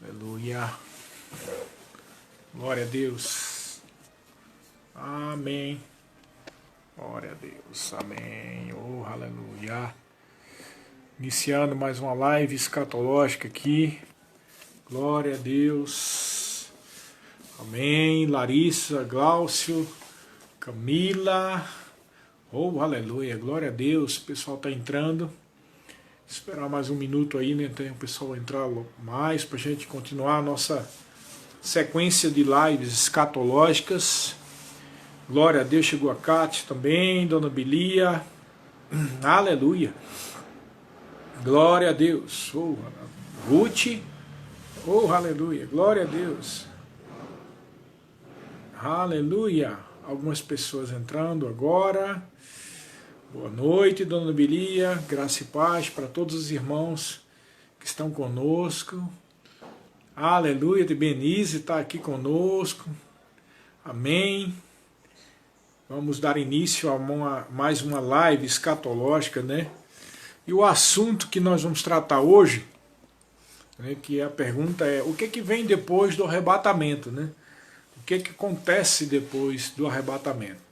Aleluia. Glória a Deus. Amém. Glória a Deus. Amém. Oh, aleluia. Iniciando mais uma live escatológica aqui. Glória a Deus. Amém. Larissa, Glaucio, Camila. Oh, aleluia. Glória a Deus. O pessoal está entrando. Esperar mais um minuto aí, né? Tem o pessoal entrar mais para a gente continuar a nossa sequência de lives escatológicas. Glória a Deus, chegou a Cátia também, Dona Belia. Aleluia. Glória a Deus. Oh, Ruth. Oh, aleluia. Glória a Deus. Aleluia. Algumas pessoas entrando agora. Boa noite, Dona Belia, graça e paz para todos os irmãos que estão conosco. Aleluia, de Benise está aqui conosco. Amém. Vamos dar início a mais uma live escatológica, né? E o assunto que nós vamos tratar hoje, né, que a pergunta é, o que vem depois do arrebatamento, né? O que acontece depois do arrebatamento?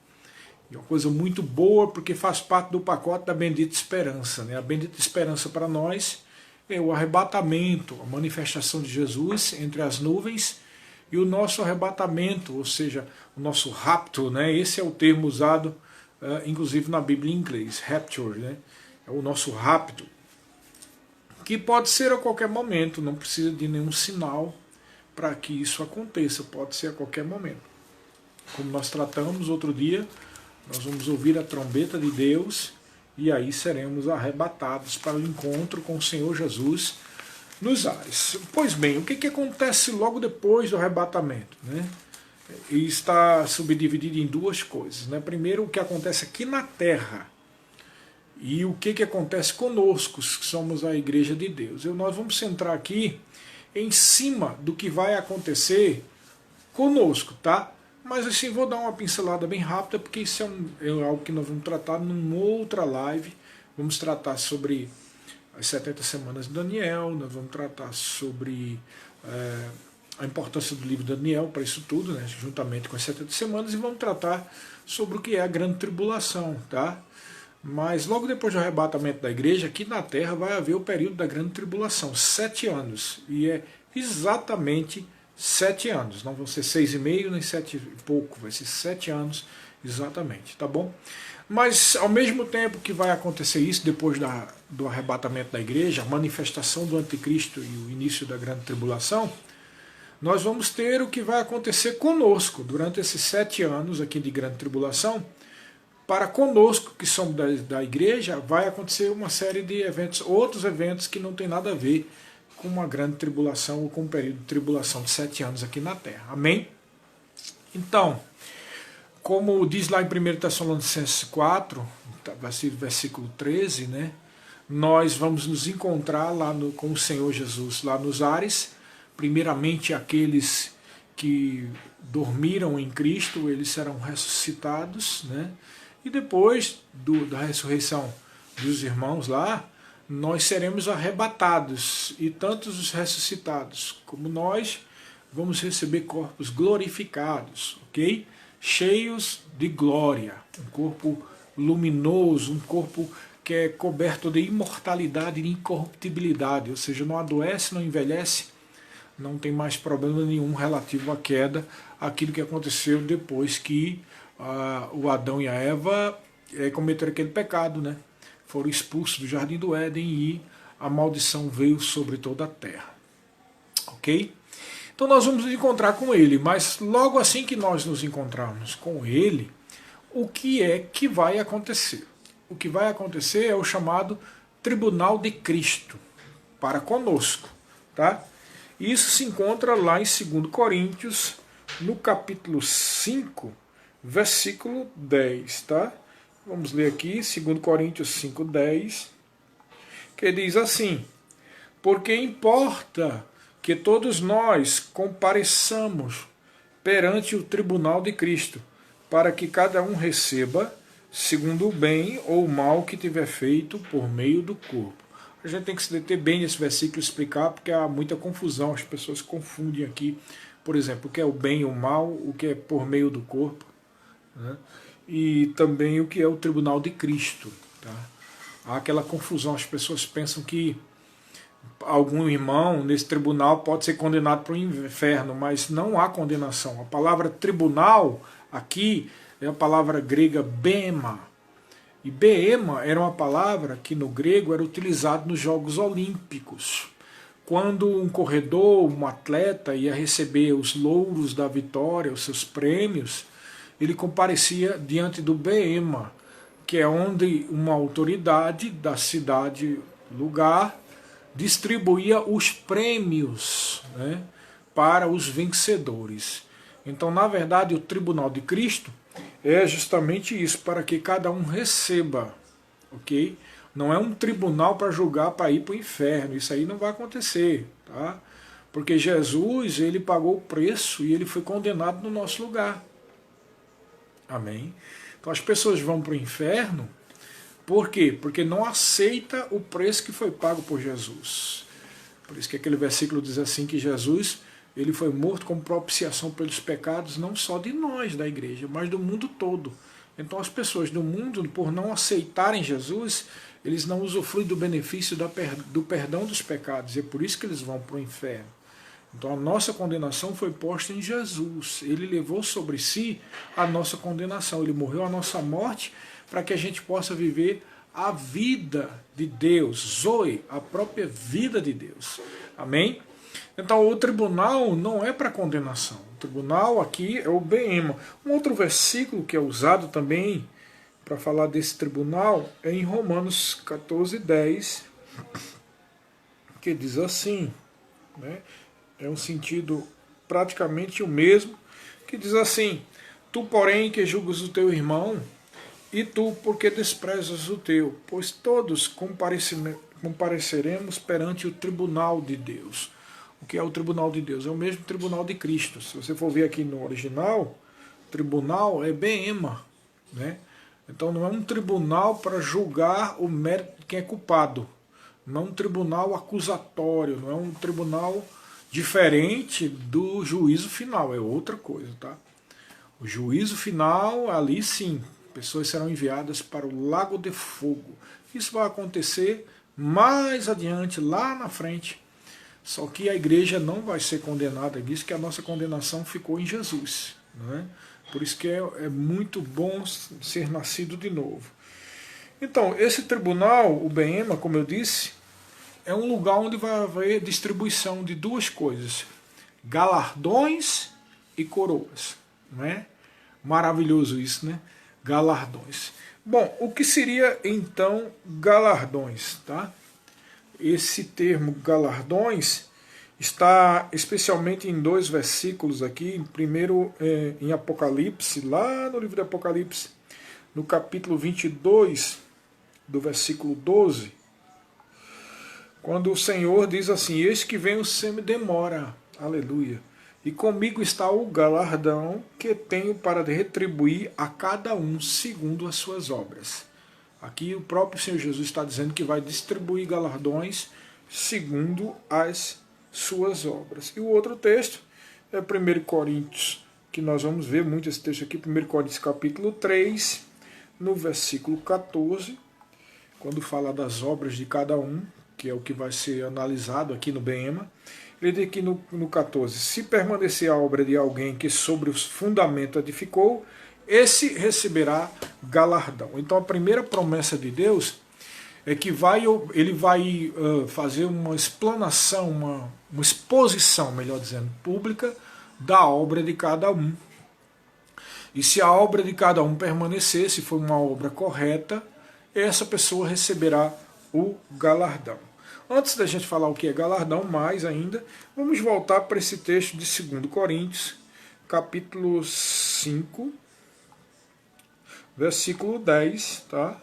É uma coisa muito boa porque faz parte do pacote da bendita esperança, né? A bendita esperança para nós é o arrebatamento, a manifestação de Jesus entre as nuvens e o nosso arrebatamento, ou seja, o nosso rapto, né? Esse é o termo usado, inclusive na Bíblia em inglês, rapture, né? É o nosso rapto, que pode ser a qualquer momento, não precisa de nenhum sinal para que isso aconteça, pode ser a qualquer momento. Como nós tratamos outro dia, nós vamos ouvir a trombeta de Deus e aí seremos arrebatados para o encontro com o Senhor Jesus nos ares. Pois bem, o que acontece logo depois do arrebatamento, né? E está subdividido em duas coisas, né? Primeiro, o que acontece aqui na terra e o que acontece conosco, que somos a igreja de Deus. Nós vamos centrar aqui em cima do que vai acontecer conosco, tá? Mas assim, vou dar uma pincelada bem rápida, porque isso é algo que nós vamos tratar numa outra live. Vamos tratar sobre as 70 semanas de Daniel, nós vamos tratar sobre a importância do livro de Daniel para isso tudo, né, juntamente com as 70 semanas, e vamos tratar sobre o que é a grande tribulação, tá? Mas logo depois do arrebatamento da igreja, aqui na terra vai haver o período da grande tribulação, 7 anos, e é exatamente 7 anos, não vão ser 6,5 nem 7 e pouco, vai ser 7 anos exatamente, tá bom? Mas ao mesmo tempo que vai acontecer isso, depois do arrebatamento da igreja, a manifestação do anticristo e o início da grande tribulação, nós vamos ter o que vai acontecer conosco durante esses 7 anos aqui de grande tribulação. Para conosco, que somos da igreja, vai acontecer uma série de eventos, outros eventos que não tem nada a ver com uma grande tribulação ou com um período de tribulação de 7 anos aqui na Terra. Amém? Então, como diz lá em 1 Tessalonicenses 4, versículo 13, né, nós vamos nos encontrar lá com o Senhor Jesus, lá nos ares. Primeiramente, aqueles que dormiram em Cristo, eles serão ressuscitados, né? E depois da ressurreição dos irmãos lá, nós seremos arrebatados, e tantos os ressuscitados como nós vamos receber corpos glorificados, ok? Cheios de glória, um corpo luminoso, um corpo que é coberto de imortalidade e de incorruptibilidade, ou seja, não adoece, não envelhece, não tem mais problema nenhum relativo à queda, aquilo que aconteceu depois que o Adão e a Eva cometeram aquele pecado, né? Foram expulsos do Jardim do Éden e a maldição veio sobre toda a terra. Ok? Então nós vamos nos encontrar com ele, mas logo assim que nós nos encontrarmos com ele, o que é que vai acontecer? O que vai acontecer é o chamado Tribunal de Cristo para conosco, tá? Isso se encontra lá em 2 Coríntios, no capítulo 5, versículo 10, tá? Vamos ler aqui, 2 Coríntios 5:10, que diz assim: porque importa que todos nós compareçamos perante o tribunal de Cristo, para que cada um receba segundo o bem ou o mal que tiver feito por meio do corpo. A gente tem que se deter bem nesse versículo e explicar, porque há muita confusão, as pessoas confundem aqui, por exemplo, o que é o bem e o mal, o que é por meio do corpo, né? E também o que é o tribunal de Cristo. Tá? Há aquela confusão, as pessoas pensam que algum irmão nesse tribunal pode ser condenado para o inferno, mas não há condenação. A palavra tribunal aqui é a palavra grega bema. E bema era uma palavra que no grego era utilizada nos Jogos Olímpicos. Quando um corredor, um atleta ia receber os louros da vitória, os seus prêmios, ele comparecia diante do bema, que é onde uma autoridade da cidade, lugar, distribuía os prêmios, né, para os vencedores. Então, na verdade, o tribunal de Cristo é justamente isso, para que cada um receba, ok? Não é um tribunal para julgar para ir para o inferno, isso aí não vai acontecer, tá? Porque Jesus, ele pagou o preço e ele foi condenado no nosso lugar. Amém? Então as pessoas vão para o inferno, por quê? Porque não aceita o preço que foi pago por Jesus. Por isso que aquele versículo diz assim, que Jesus, ele foi morto como propiciação pelos pecados, não só de nós, da igreja, mas do mundo todo. Então as pessoas do mundo, por não aceitarem Jesus, eles não usufruem do benefício do perdão dos pecados, e é por isso que eles vão para o inferno. Então a nossa condenação foi posta em Jesus, ele levou sobre si a nossa condenação, ele morreu a nossa morte para que a gente possa viver a vida de Deus, Zoe, a própria vida de Deus. Amém? Então o tribunal não é para condenação, o tribunal aqui é o bema. Um outro versículo que é usado também para falar desse tribunal é em Romanos 14:10, que diz assim, né? É um sentido praticamente o mesmo, que diz assim: tu, porém, que julgas o teu irmão, e tu, porque desprezas o teu, pois todos compareceremos perante o tribunal de Deus. O que é o tribunal de Deus? É o mesmo tribunal de Cristo. Se você for ver aqui no original, tribunal é bema, né? Então não é um tribunal para julgar o mérito de quem é culpado, não é um tribunal acusatório, não é um tribunal diferente do juízo final, é outra coisa, tá? O juízo final, ali sim, pessoas serão enviadas para o lago de fogo. Isso vai acontecer mais adiante, lá na frente. Só que a igreja não vai ser condenada, diz que a nossa condenação ficou em Jesus, né? Por isso que é muito bom ser nascido de novo. Então, esse tribunal, o Bema, como eu disse, é um lugar onde vai haver distribuição de duas coisas: galardões e coroas. Não é? Maravilhoso isso, né? Galardões. Bom, o que seria então galardões? Tá? Esse termo galardões está especialmente em dois versículos aqui. Primeiro em Apocalipse, lá no livro de Apocalipse, no capítulo 22, do versículo 12, quando o Senhor diz assim: eis que vem o semi-demora, aleluia, e comigo está o galardão que tenho para retribuir a cada um segundo as suas obras. Aqui o próprio Senhor Jesus está dizendo que vai distribuir galardões segundo as suas obras. E o outro texto é 1 Coríntios, que nós vamos ver muito esse texto aqui, 1 Coríntios capítulo 3, no versículo 14, quando fala das obras de cada um, que é o que vai ser analisado aqui no Bema. Ele diz aqui no 14: se permanecer a obra de alguém que sobre os fundamentos edificou, esse receberá galardão. Então a primeira promessa de Deus é que ele vai fazer uma explanação, uma exposição, melhor dizendo, pública da obra de cada um. E se a obra de cada um permanecer, se for uma obra correta, essa pessoa receberá o galardão. Antes da gente falar o que é galardão, mais ainda, vamos voltar para esse texto de 2 Coríntios, capítulo 5, versículo 10, tá?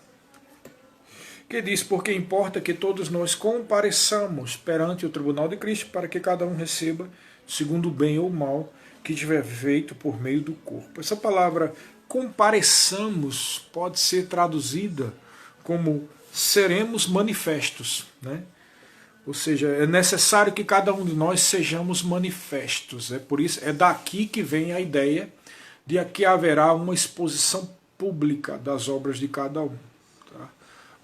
Que diz: porque importa que todos nós compareçamos perante o tribunal de Cristo, para que cada um receba segundo o bem ou mal que tiver feito por meio do corpo. Essa palavra compareçamos pode ser traduzida como seremos manifestos, né? Ou seja, é necessário que cada um de nós sejamos manifestos. É por isso, é daqui que vem a ideia de que haverá uma exposição pública das obras de cada um. Tá?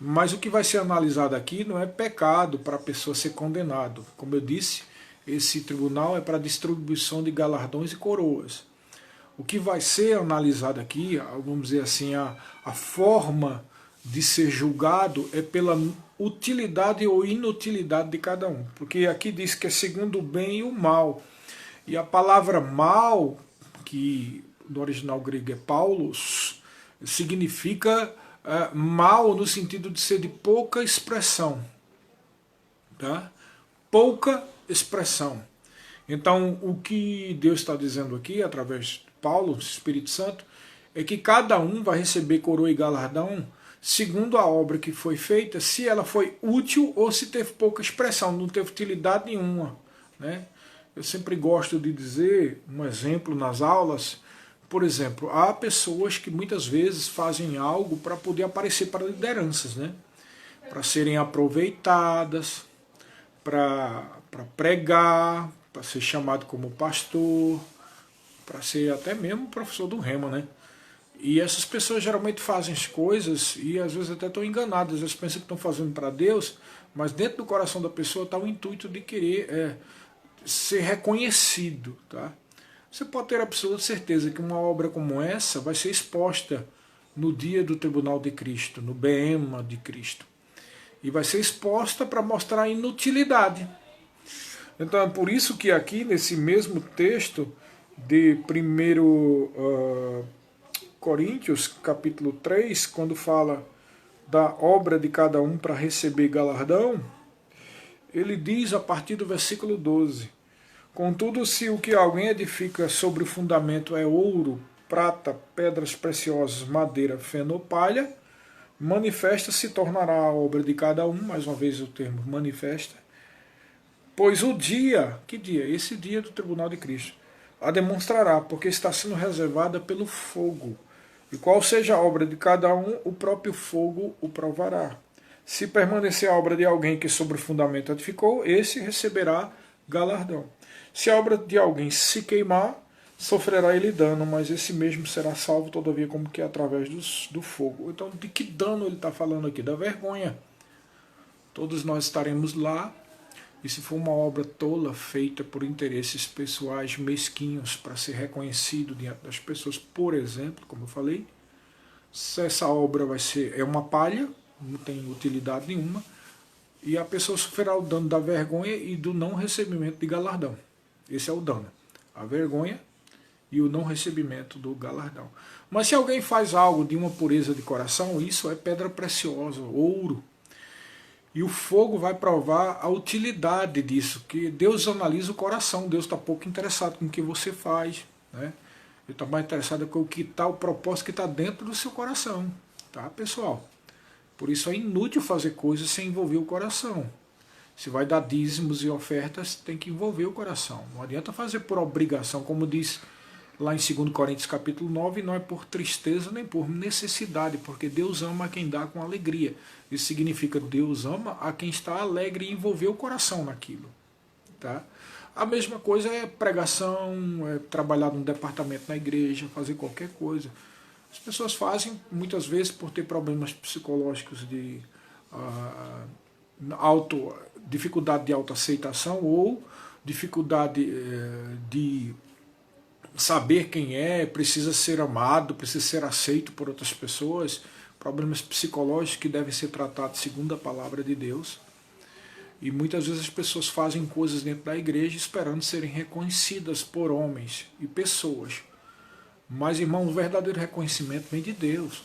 Mas o que vai ser analisado aqui não é pecado para a pessoa ser condenado. Como eu disse, esse tribunal é para distribuição de galardões e coroas. O que vai ser analisado aqui, vamos dizer assim, a forma de ser julgado é pela utilidade ou inutilidade de cada um. Porque aqui diz que é segundo o bem e o mal. E a palavra mal, que no original grego é paulos, significa mal no sentido de ser de pouca expressão. Tá? Pouca expressão. Então, o que Deus está dizendo aqui, através de Paulo, Espírito Santo, é que cada um vai receber coroa e galardão segundo a obra que foi feita, se ela foi útil ou se teve pouca expressão, não teve utilidade nenhuma. Né? Eu sempre gosto de dizer, um exemplo nas aulas, por exemplo, há pessoas que muitas vezes fazem algo para poder aparecer para lideranças, né? Para serem aproveitadas, para pregar, para ser chamado como pastor, para ser até mesmo professor do remo, né? E essas pessoas geralmente fazem as coisas e às vezes até estão enganadas, às vezes pensam que estão fazendo para Deus, mas dentro do coração da pessoa está o intuito de querer ser reconhecido. Tá? Você pode ter absoluta certeza que uma obra como essa vai ser exposta no dia do tribunal de Cristo, no bema de Cristo. E vai ser exposta para mostrar a inutilidade. Então é por isso que aqui nesse mesmo texto de 1 Coríntios, capítulo 3, quando fala da obra de cada um para receber galardão, ele diz a partir do versículo 12: contudo, se o que alguém edifica sobre o fundamento é ouro, prata, pedras preciosas, madeira, feno ou palha, manifesta se tornará a obra de cada um, mais uma vez o termo manifesta, pois o dia, que dia? Esse dia do tribunal de Cristo, a demonstrará, porque está sendo reservada pelo fogo. E qual seja a obra de cada um, o próprio fogo o provará. Se permanecer a obra de alguém que sobre o fundamento edificou, esse receberá galardão. Se a obra de alguém se queimar, sofrerá ele dano, mas esse mesmo será salvo, todavia, como que através do fogo. Então, de que dano ele está falando aqui? Da vergonha. Todos nós estaremos lá, e se for uma obra tola, feita por interesses pessoais mesquinhos para ser reconhecido diante das pessoas, por exemplo, como eu falei, se essa obra é uma palha, não tem utilidade nenhuma, e a pessoa sofrerá o dano da vergonha e do não recebimento de galardão. Esse é o dano, a vergonha e o não recebimento do galardão. Mas se alguém faz algo de uma pureza de coração, isso é pedra preciosa, ouro. E o fogo vai provar a utilidade disso, que Deus analisa o coração, Deus está pouco interessado com o que você faz, né? Ele está mais interessado com o que está, o propósito que está dentro do seu coração, tá, pessoal? Por isso é inútil fazer coisas sem envolver o coração. Se vai dar dízimos e ofertas, tem que envolver o coração. Não adianta fazer por obrigação, como diz lá em 2 Coríntios capítulo 9, não é por tristeza nem por necessidade, porque Deus ama a quem dá com alegria. Isso significa que Deus ama a quem está alegre e envolver o coração naquilo. Tá? A mesma coisa é pregação, é trabalhar num departamento na igreja, fazer qualquer coisa. As pessoas fazem muitas vezes por ter problemas psicológicos de dificuldade de autoaceitação ou dificuldade de saber quem é, precisa ser amado, precisa ser aceito por outras pessoas, problemas psicológicos que devem ser tratados segundo a palavra de Deus. E muitas vezes as pessoas fazem coisas dentro da igreja esperando serem reconhecidas por homens e pessoas. Mas, irmão, o verdadeiro reconhecimento vem de Deus.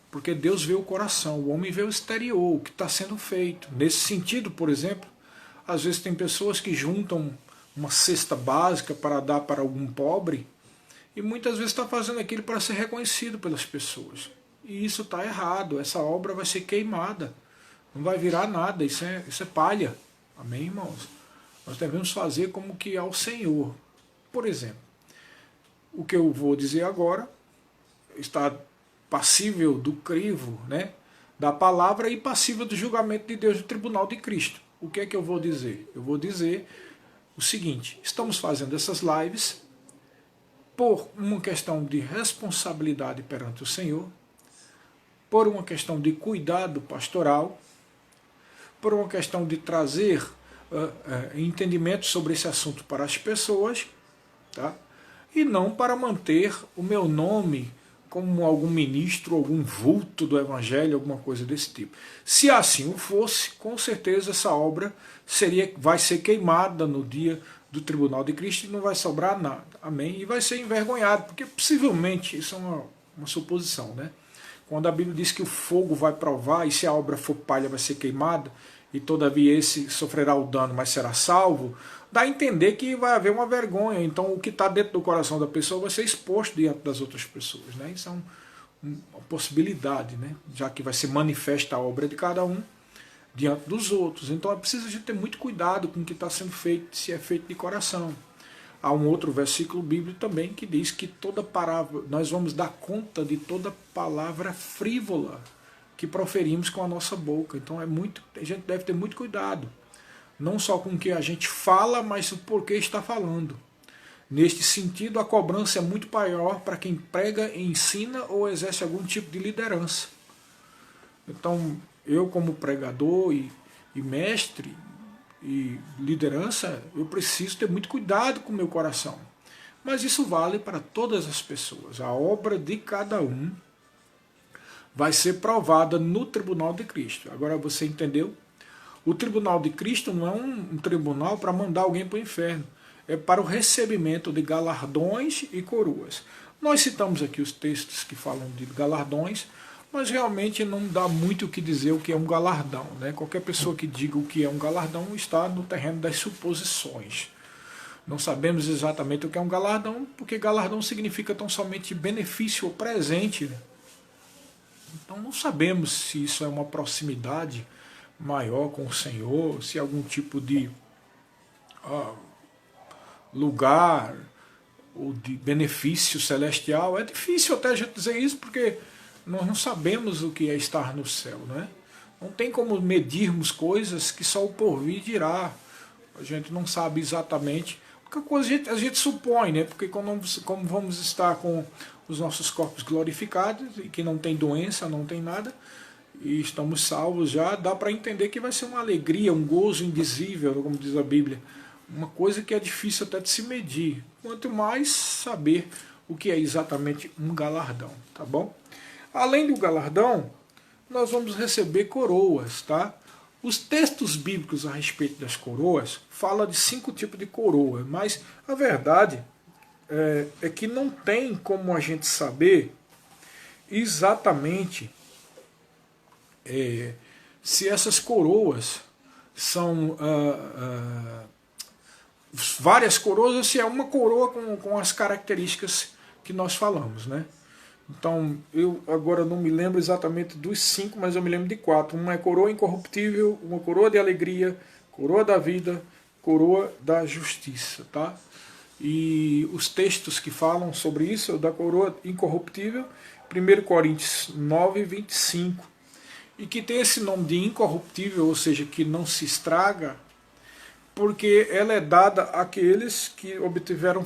Porque Deus vê o coração, o homem vê o exterior, o que está sendo feito. Nesse sentido, por exemplo, às vezes tem pessoas que juntam uma cesta básica para dar para algum pobre, e muitas vezes está fazendo aquilo para ser reconhecido pelas pessoas. E isso está errado, essa obra vai ser queimada, não vai virar nada, isso é palha. Amém, irmãos? Nós devemos fazer como que ao Senhor. Por exemplo, o que eu vou dizer agora está passível do crivo, né, da palavra e passível do julgamento de Deus no tribunal de Cristo. O que é que eu vou dizer? Eu vou dizer o seguinte: estamos fazendo essas lives por uma questão de responsabilidade perante o Senhor, por uma questão de cuidado pastoral, por uma questão de trazer entendimento sobre esse assunto para as pessoas, tá? E não para manter o meu nome como algum ministro, algum vulto do Evangelho, alguma coisa desse tipo. Se assim o fosse, com certeza essa obra vai ser queimada no dia do tribunal de Cristo e não vai sobrar nada. Amém? E vai ser envergonhado, porque possivelmente, isso é uma suposição, né? Quando a Bíblia diz que o fogo vai provar, e se a obra for palha vai ser queimada, e todavia esse sofrerá o dano, mas será salvo, dá a entender que vai haver uma vergonha. Então o que está dentro do coração da pessoa vai ser exposto diante das outras pessoas, né? Isso é uma possibilidade, né? Já que vai ser manifesta a obra de cada um diante dos outros. Então é preciso a gente ter muito cuidado com o que está sendo feito, se é feito de coração. Há um outro versículo bíblico também que diz que toda palavra, nós vamos dar conta de toda palavra frívola que proferimos com a nossa boca. Então a gente deve ter muito cuidado, não só com o que a gente fala, mas o porquê está falando. Neste sentido, a cobrança é muito maior para quem prega, ensina ou exerce algum tipo de liderança. Então, eu como pregador e mestre e liderança, eu preciso ter muito cuidado com o meu coração. Mas isso vale para todas as pessoas. A obra de cada um vai ser provada no tribunal de Cristo. Agora você entendeu? O tribunal de Cristo não é um tribunal para mandar alguém para o inferno. É para o recebimento de galardões e coroas. Nós citamos aqui os textos que falam de galardões, mas realmente não dá muito o que dizer o que é um galardão, né? Qualquer pessoa que diga o que é um galardão está no terreno das suposições. Não sabemos exatamente o que é um galardão, porque galardão significa tão somente benefício ou presente, né? Então não sabemos se isso é uma proximidade maior com o Senhor, se é algum tipo de lugar ou de benefício celestial. É difícil até a gente dizer isso, porque nós não sabemos o que é estar no céu, né? Não tem como medirmos coisas que só o porvir dirá. A gente não sabe exatamente. Porque a gente supõe, né? Porque como vamos estar com os nossos corpos glorificados e que não tem doença, não tem nada, e estamos salvos já, dá para entender que vai ser uma alegria, um gozo indizível, como diz a Bíblia. Uma coisa que é difícil até de se medir. Quanto mais saber o que é exatamente um galardão, tá bom? Além do galardão, nós vamos receber coroas, tá? Os textos bíblicos a respeito das coroas falam de 5 tipos de coroa, mas a verdade é que não tem como a gente saber exatamente se essas coroas são várias coroas ou se é uma coroa com as características que nós falamos, né? Então, eu agora não me lembro exatamente dos 5, mas eu me lembro de 4. Uma é coroa incorruptível, uma coroa de alegria, coroa da vida, coroa da justiça, tá? E os textos que falam sobre isso, da coroa incorruptível, 1 Coríntios 9, 25. E que tem esse nome de incorruptível, ou seja, que não se estraga, porque ela é dada àqueles que obtiveram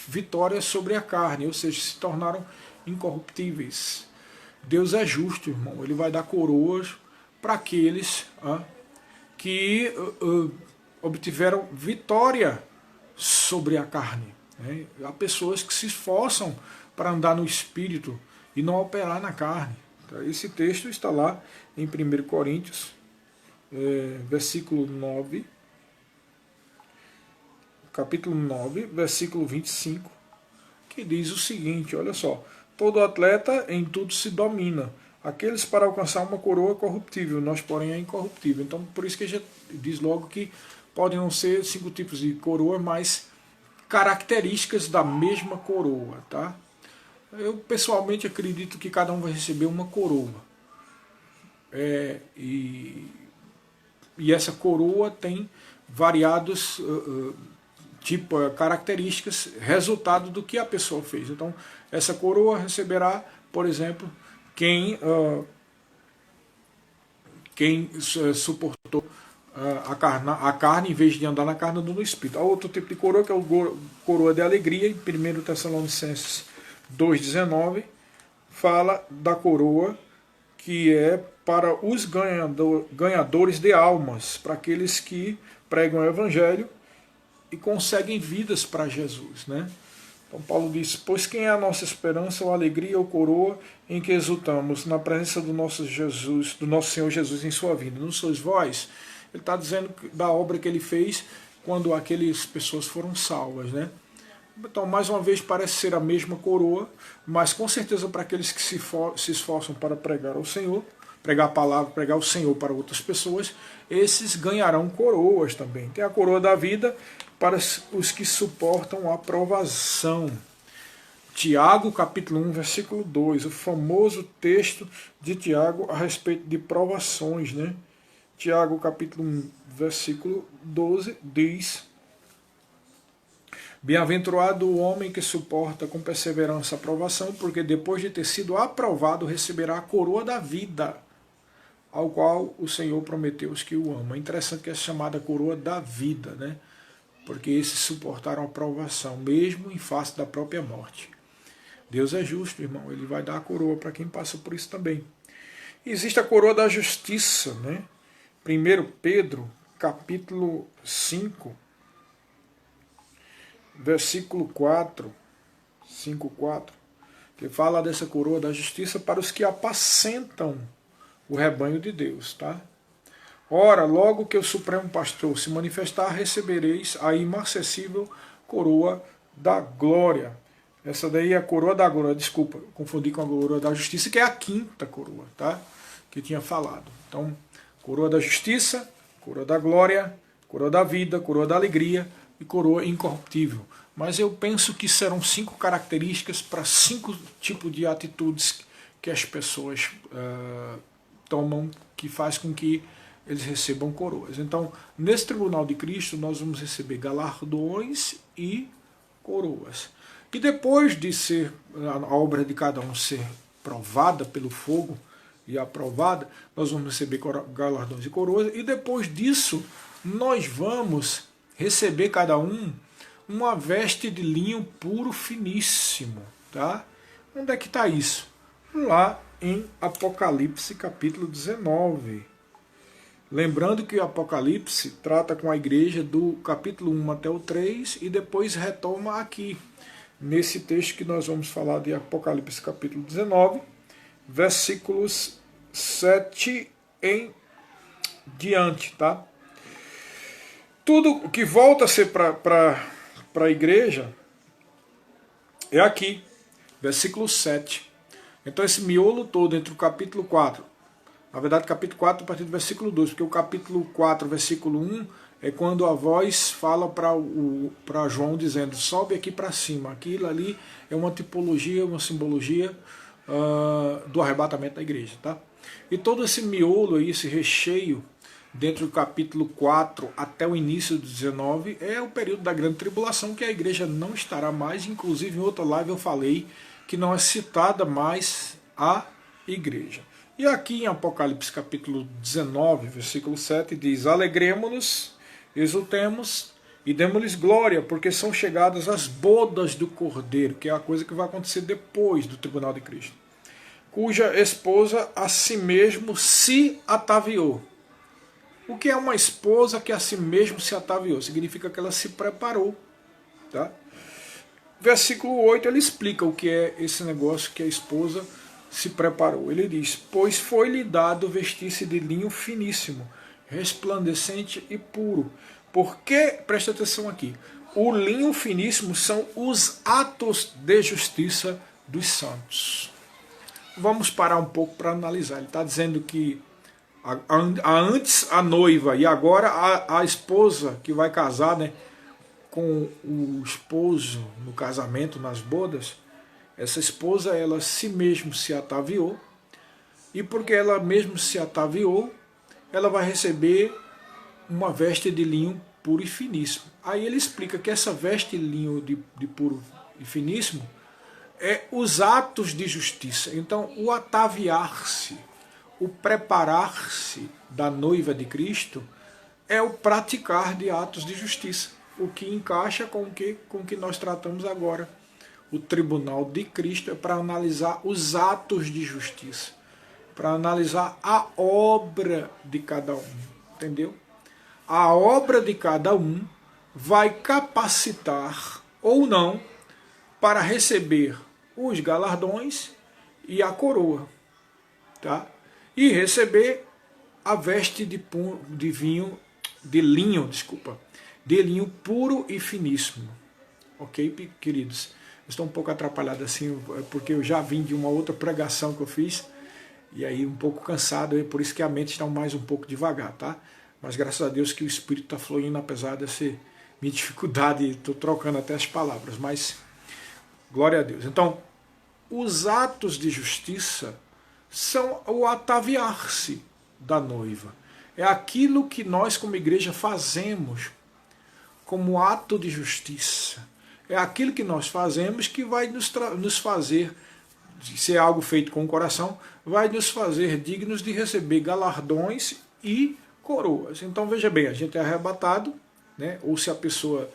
vitória sobre a carne, ou seja, se tornaram incorruptíveis. Deus é justo, irmão. Ele vai dar coroas para aqueles que obtiveram vitória sobre a carne, né? Há pessoas que se esforçam para andar no espírito e não operar na carne. Esse texto está lá em 1 Coríntios, versículo 9, capítulo 9, versículo 25, que diz o seguinte, olha só: todo atleta em tudo se domina, aqueles para alcançar uma coroa corruptível, nós porém é incorruptível. Então por isso que a gente diz logo que podem não ser 5 tipos de coroa, mas características da mesma coroa, tá? Eu pessoalmente acredito que cada um vai receber uma coroa. E essa coroa tem variados características, resultado do que a pessoa fez. Então, essa coroa receberá, por exemplo, quem quem suportou a carne em vez de andar na carne, andou no espírito. Há outro tipo de coroa, que é o coroa de alegria. Em 1 Tessalonicenses 2,19 fala da coroa que é para os ganhadores de almas, para aqueles que pregam o evangelho e conseguem vidas para Jesus, né? Então Paulo diz: pois quem é a nossa esperança, ou alegria, ou coroa, em que exultamos na presença do nosso Jesus, do nosso Senhor Jesus em sua vida? Não sois vós? Ele está dizendo da obra que ele fez quando aquelas pessoas foram salvas, né? Então, mais uma vez, parece ser a mesma coroa, mas com certeza para aqueles que se esforçam para pregar ao Senhor, pregar a palavra, pregar o Senhor para outras pessoas, esses ganharão coroas também. Tem a coroa da vida para os que suportam a provação. Tiago, capítulo 1, versículo 2, o famoso texto de Tiago a respeito de provações, né? Tiago, capítulo 1, versículo 12, diz: bem-aventurado o homem que suporta com perseverança a provação, porque depois de ter sido aprovado, receberá a coroa da vida, ao qual o Senhor prometeu os que o amam. É interessante que é chamada coroa da vida, né? Porque esses suportaram a provação, mesmo em face da própria morte. Deus é justo, irmão, ele vai dar a coroa para quem passa por isso também. Existe a coroa da justiça, né? 1 Pedro, capítulo 5, versículo 4, 5:4, que fala dessa coroa da justiça para os que apacentam o rebanho de Deus, tá? Ora, logo que o Supremo Pastor se manifestar, recebereis a imarcessível coroa da glória. Essa daí é a coroa da glória, desculpa, confundi com a coroa da justiça, que é a quinta coroa, tá? Que tinha falado. Então, coroa da justiça, coroa da glória, coroa da vida, coroa da alegria e coroa incorruptível. Mas eu penso que serão 5 características para 5 tipos de atitudes que as pessoas tomam, que faz com que eles recebam coroas. Então, nesse tribunal de Cristo, nós vamos receber galardões e coroas. E depois de ser a obra de cada um ser provada pelo fogo e aprovada, nós vamos receber galardões e coroas. E depois disso, nós vamos receber cada um uma veste de linho puro finíssimo, tá? Onde é que está isso? Lá em Apocalipse capítulo 19. Lembrando que o Apocalipse trata com a igreja do capítulo 1 até o 3 e depois retoma aqui, nesse texto que nós vamos falar de Apocalipse capítulo 19, versículos 7 em diante, tá? Tudo que volta a ser para a igreja é aqui, versículo 7. Então esse miolo todo entre o capítulo 4, na verdade capítulo 4 a partir do versículo 2, porque o capítulo 4, versículo 1, é quando a voz fala para João dizendo: sobe aqui para cima. Aquilo ali é uma tipologia, uma simbologia do arrebatamento da igreja, tá? E todo esse miolo aí, esse recheio, dentro do capítulo 4 até o início do 19, é o período da grande tribulação, que a igreja não estará mais. Inclusive em outra live eu falei que não é citada mais a igreja. E aqui em Apocalipse capítulo 19, versículo 7, diz: alegremo-nos, exultemos e demos-lhes glória, porque são chegadas as bodas do Cordeiro, que é a coisa que vai acontecer depois do tribunal de Cristo, cuja esposa a si mesmo se ataviou. O que é uma esposa que a si mesmo se ataviou? Significa que ela se preparou, tá? Versículo 8, ele explica o que é esse negócio que a esposa se preparou. Ele diz: pois foi-lhe dado vestir-se de linho finíssimo, resplandecente e puro. Porque, presta atenção aqui, o linho finíssimo são os atos de justiça dos santos. Vamos parar um pouco para analisar. Ele está dizendo que antes a noiva e agora a esposa que vai casar, né, com o esposo no casamento, nas bodas, essa esposa, ela si mesmo se ataviou, e porque ela mesmo se ataviou, ela vai receber uma veste de linho puro e finíssimo. Aí ele explica que essa veste de linho de puro e finíssimo é os atos de justiça. Então, o ataviar-se, o preparar-se da noiva de Cristo é o praticar de atos de justiça, o que encaixa com o que nós tratamos agora. O tribunal de Cristo é para analisar os atos de justiça, para analisar a obra de cada um, entendeu? A obra de cada um vai capacitar ou não para receber os galardões e a coroa, tá? E receber a veste de linho puro e finíssimo. Ok, queridos? Estou um pouco atrapalhado assim, porque eu já vim de uma outra pregação que eu fiz, e aí um pouco cansado, é por isso que a mente está mais um pouco devagar, tá? Mas graças a Deus que o Espírito está fluindo, apesar dessa minha dificuldade, estou trocando até as palavras, mas glória a Deus. Então, os atos de justiça são o ataviar-se da noiva. É aquilo que nós como igreja fazemos como ato de justiça. É aquilo que nós fazemos que vai nos fazer, se é algo feito com o coração, vai nos fazer dignos de receber galardões e coroas. Então veja bem, a gente é arrebatado, né? Ou se a pessoa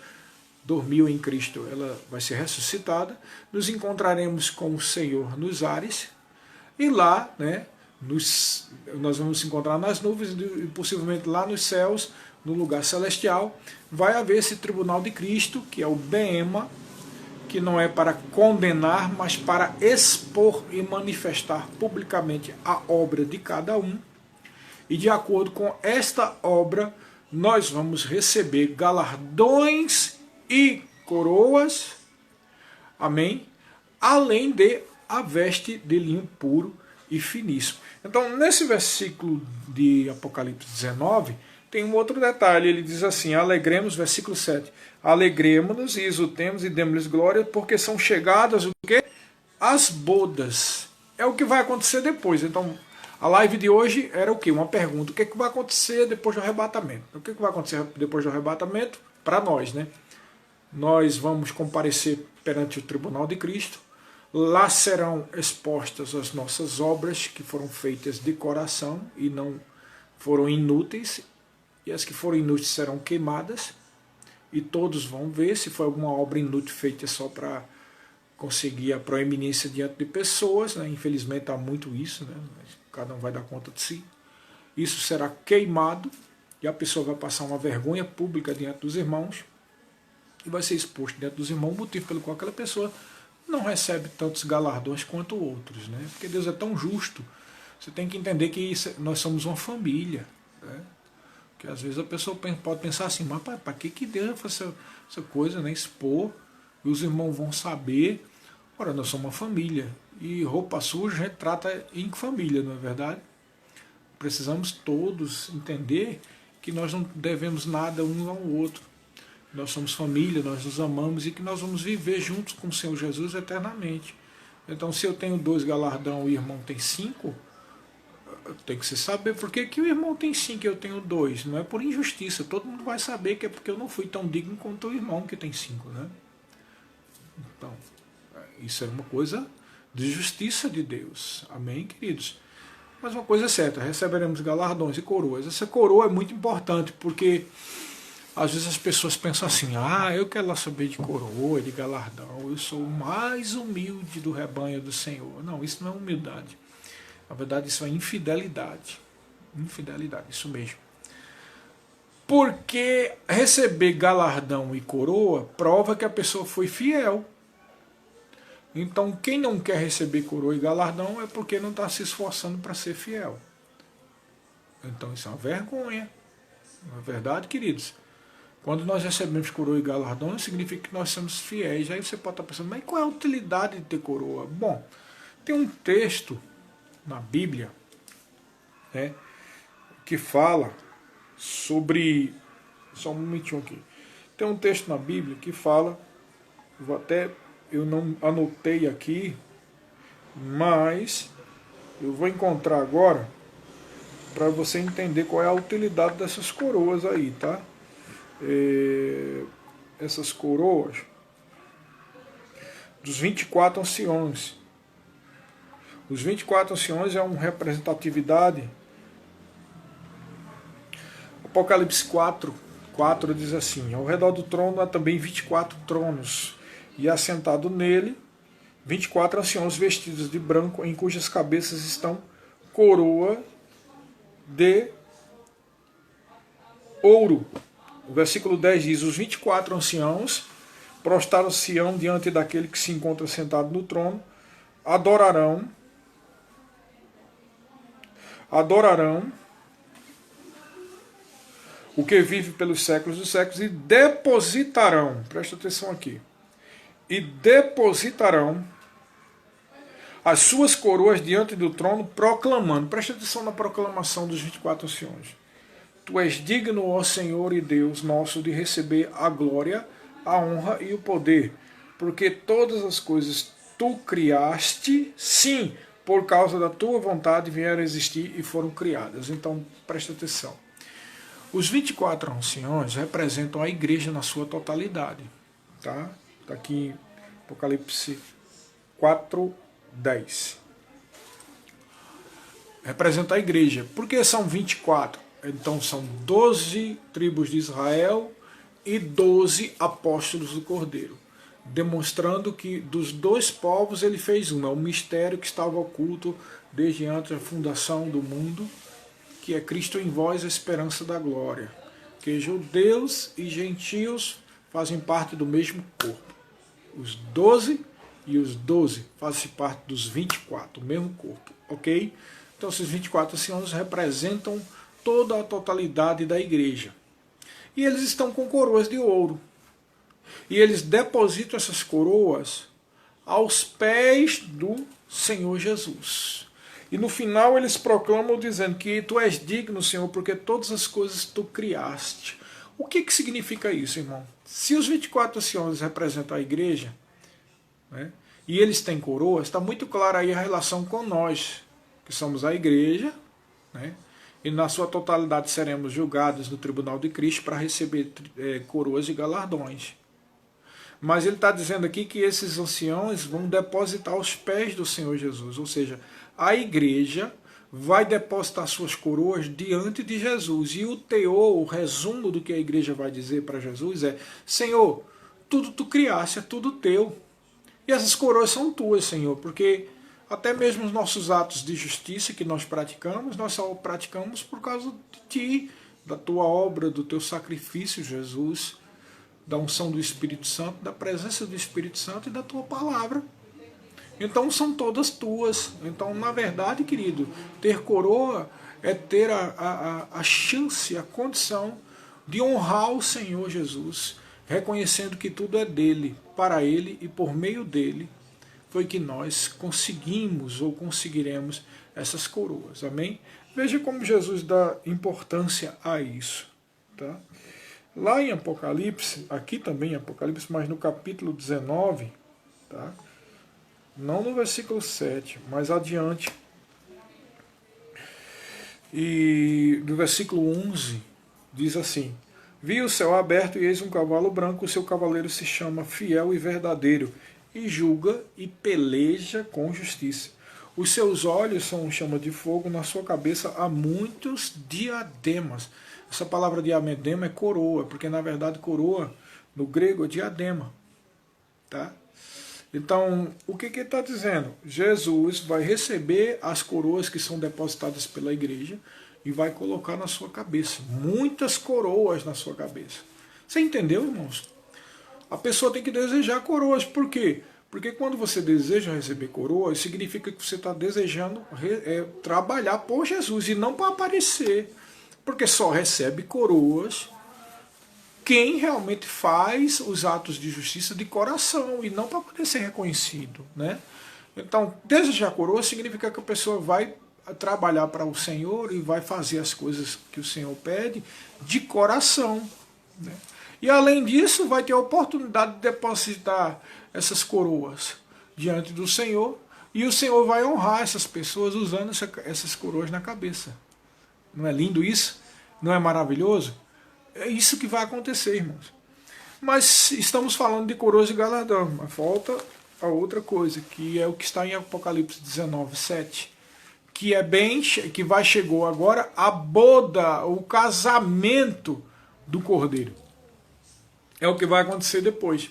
dormiu em Cristo, ela vai ser ressuscitada, nos encontraremos com o Senhor nos ares, e lá, né, nós vamos nos encontrar nas nuvens, e possivelmente lá nos céus, no lugar celestial, vai haver esse tribunal de Cristo, que é o Bema, que não é para condenar, mas para expor e manifestar publicamente a obra de cada um. E de acordo com esta obra, nós vamos receber galardões e coroas, amém? Além de a veste de linho puro e finíssimo. Então, nesse versículo de Apocalipse 19, tem um outro detalhe, ele diz assim, alegremos, versículo 7, alegremos-nos e exultemos e demos-lhes glória, porque são chegadas o quê? As bodas. É o que vai acontecer depois. Então, a live de hoje era o quê? Uma pergunta. O que, é que vai acontecer depois do arrebatamento? O que, é que vai acontecer depois do arrebatamento? Para nós, né? Nós vamos comparecer perante o tribunal de Cristo. Lá serão expostas as nossas obras que foram feitas de coração e não foram inúteis. E as que foram inúteis serão queimadas. E todos vão ver se foi alguma obra inútil feita só para conseguir a proeminência diante de pessoas, né? Infelizmente há muito isso, né? Cada um vai dar conta de si. Isso será queimado e a pessoa vai passar uma vergonha pública diante dos irmãos e vai ser exposto diante dos irmãos, o motivo pelo qual aquela pessoa não recebe tantos galardões quanto outros, né? Porque Deus é tão justo. Você tem que entender que nós somos uma família, né? Que às vezes a pessoa pode pensar assim, mas para que Deus vai fazer essa coisa, né? Expor, e os irmãos vão saber. Ora, nós somos uma família, e roupa suja a gente trata em família, não é verdade? Precisamos todos entender que nós não devemos nada um ao outro. Nós somos família, nós nos amamos e que nós vamos viver juntos com o Senhor Jesus eternamente. Então, se eu tenho 2 galardão e o irmão tem 5, tem que se saber por que o irmão tem 5 e eu tenho 2. Não é por injustiça, todo mundo vai saber que é porque eu não fui tão digno quanto o irmão que tem 5, né? Então, isso é uma coisa de justiça de Deus. Amém, queridos? Mas uma coisa é certa, receberemos galardões e coroas. Essa coroa é muito importante, porque às vezes as pessoas pensam assim, eu quero lá saber de coroa, de galardão, eu sou o mais humilde do rebanho do Senhor. Não, isso não é humildade. Na verdade, isso é infidelidade. Infidelidade, isso mesmo. Porque receber galardão e coroa prova que a pessoa foi fiel. Então, quem não quer receber coroa e galardão é porque não está se esforçando para ser fiel. Então, isso é uma vergonha. Não é verdade, queridos? Quando nós recebemos coroa e galardão, significa que nós somos fiéis. Aí você pode estar pensando, mas qual é a utilidade de ter coroa? Bom, tem um texto na Bíblia, né, que fala sobre... Só um momentinho aqui. Tem um texto na Bíblia que fala... Eu não anotei aqui, mas eu vou encontrar agora para você entender qual é a utilidade dessas coroas aí, tá? Essas coroas dos 24 anciões. Os 24 anciões é uma representatividade Apocalipse 4 diz assim: ao redor do trono há também 24 tronos, e assentado nele 24 anciãos vestidos de branco, em cujas cabeças estão coroa de ouro. O versículo 10 diz: os 24 anciãos prostaram-se-ão diante daquele que se encontra sentado no trono, adorarão o que vive pelos séculos dos séculos e depositarão, presta atenção aqui, e depositarão as suas coroas diante do trono, proclamando, presta atenção na proclamação dos 24 anciãos: tu és digno, ó Senhor e Deus nosso, de receber a glória, a honra e o poder, porque todas as coisas tu criaste, sim, por causa da tua vontade vieram a existir e foram criadas. Então, presta atenção. Os 24 anciãos representam a igreja na sua totalidade. Tá? Está aqui em Apocalipse 4:10. Representa a igreja. Por que são 24? Então são 12 tribos de Israel e 12 apóstolos do Cordeiro, demonstrando que dos dois povos ele fez um. É um mistério que estava oculto desde antes da fundação do mundo, que é Cristo em vós, a esperança da glória. Que judeus e gentios fazem parte do mesmo corpo. Os 12 e os 12 fazem parte dos 24, o mesmo corpo, ok? Então esses 24 anciãos representam toda a totalidade da igreja. E eles estão com coroas de ouro. E eles depositam essas coroas aos pés do Senhor Jesus. E no final eles proclamam dizendo que tu és digno, Senhor, porque todas as coisas tu criaste. O que significa isso, irmão? Se os 24 anciãos representam a igreja, né, e eles têm coroas, está muito clara aí a relação com nós, que somos a igreja, né, e na sua totalidade seremos julgados no tribunal de Cristo para receber coroas e galardões. Mas ele está dizendo aqui que esses anciãos vão depositar aos pés do Senhor Jesus, ou seja, a igreja vai depositar suas coroas diante de Jesus. E o teor, o resumo do que a igreja vai dizer para Jesus é: Senhor, tudo tu criaste, é tudo teu. E essas coroas são tuas, Senhor, porque até mesmo os nossos atos de justiça que nós só praticamos por causa de Ti, da Tua obra, do Teu sacrifício, Jesus, da unção do Espírito Santo, da presença do Espírito Santo e da Tua palavra. Então são todas tuas. Então, na verdade, querido, ter coroa é ter a chance, a condição de honrar o Senhor Jesus, reconhecendo que tudo é dele, para ele e por meio dele foi que nós conseguimos ou conseguiremos essas coroas. Amém? Veja como Jesus dá importância a isso. Tá? Lá em Apocalipse, aqui também em Apocalipse, mas no capítulo 19, tá? Não no versículo 7, mas adiante, e do versículo 11, diz assim: vi o céu aberto e eis um cavalo branco, o seu cavaleiro se chama Fiel e Verdadeiro, e julga e peleja com justiça. Os seus olhos são chama de fogo, na sua cabeça há muitos diademas. Essa palavra diadema é coroa, porque na verdade coroa no grego é diadema. Tá? Então, o que ele está dizendo? Jesus vai receber as coroas que são depositadas pela igreja e vai colocar na sua cabeça. Muitas coroas na sua cabeça. Você entendeu, irmãos? A pessoa tem que desejar coroas. Por quê? Porque quando você deseja receber coroas, significa que você está desejando trabalhar por Jesus e não para aparecer. Porque só recebe coroas quem realmente faz os atos de justiça de coração e não para poder ser reconhecido, né? Então, desejar coroa significa que a pessoa vai trabalhar para o Senhor e vai fazer as coisas que o Senhor pede de coração, né? E além disso, vai ter a oportunidade de depositar essas coroas diante do Senhor e o Senhor vai honrar essas pessoas usando essas coroas na cabeça. Não é lindo isso? Não é maravilhoso? É isso que vai acontecer, irmãos. Mas estamos falando de coroas e galardão. Mas falta a outra coisa, que é o que está em Apocalipse 19:7, que chegou agora a boda, o casamento do Cordeiro. É o que vai acontecer depois.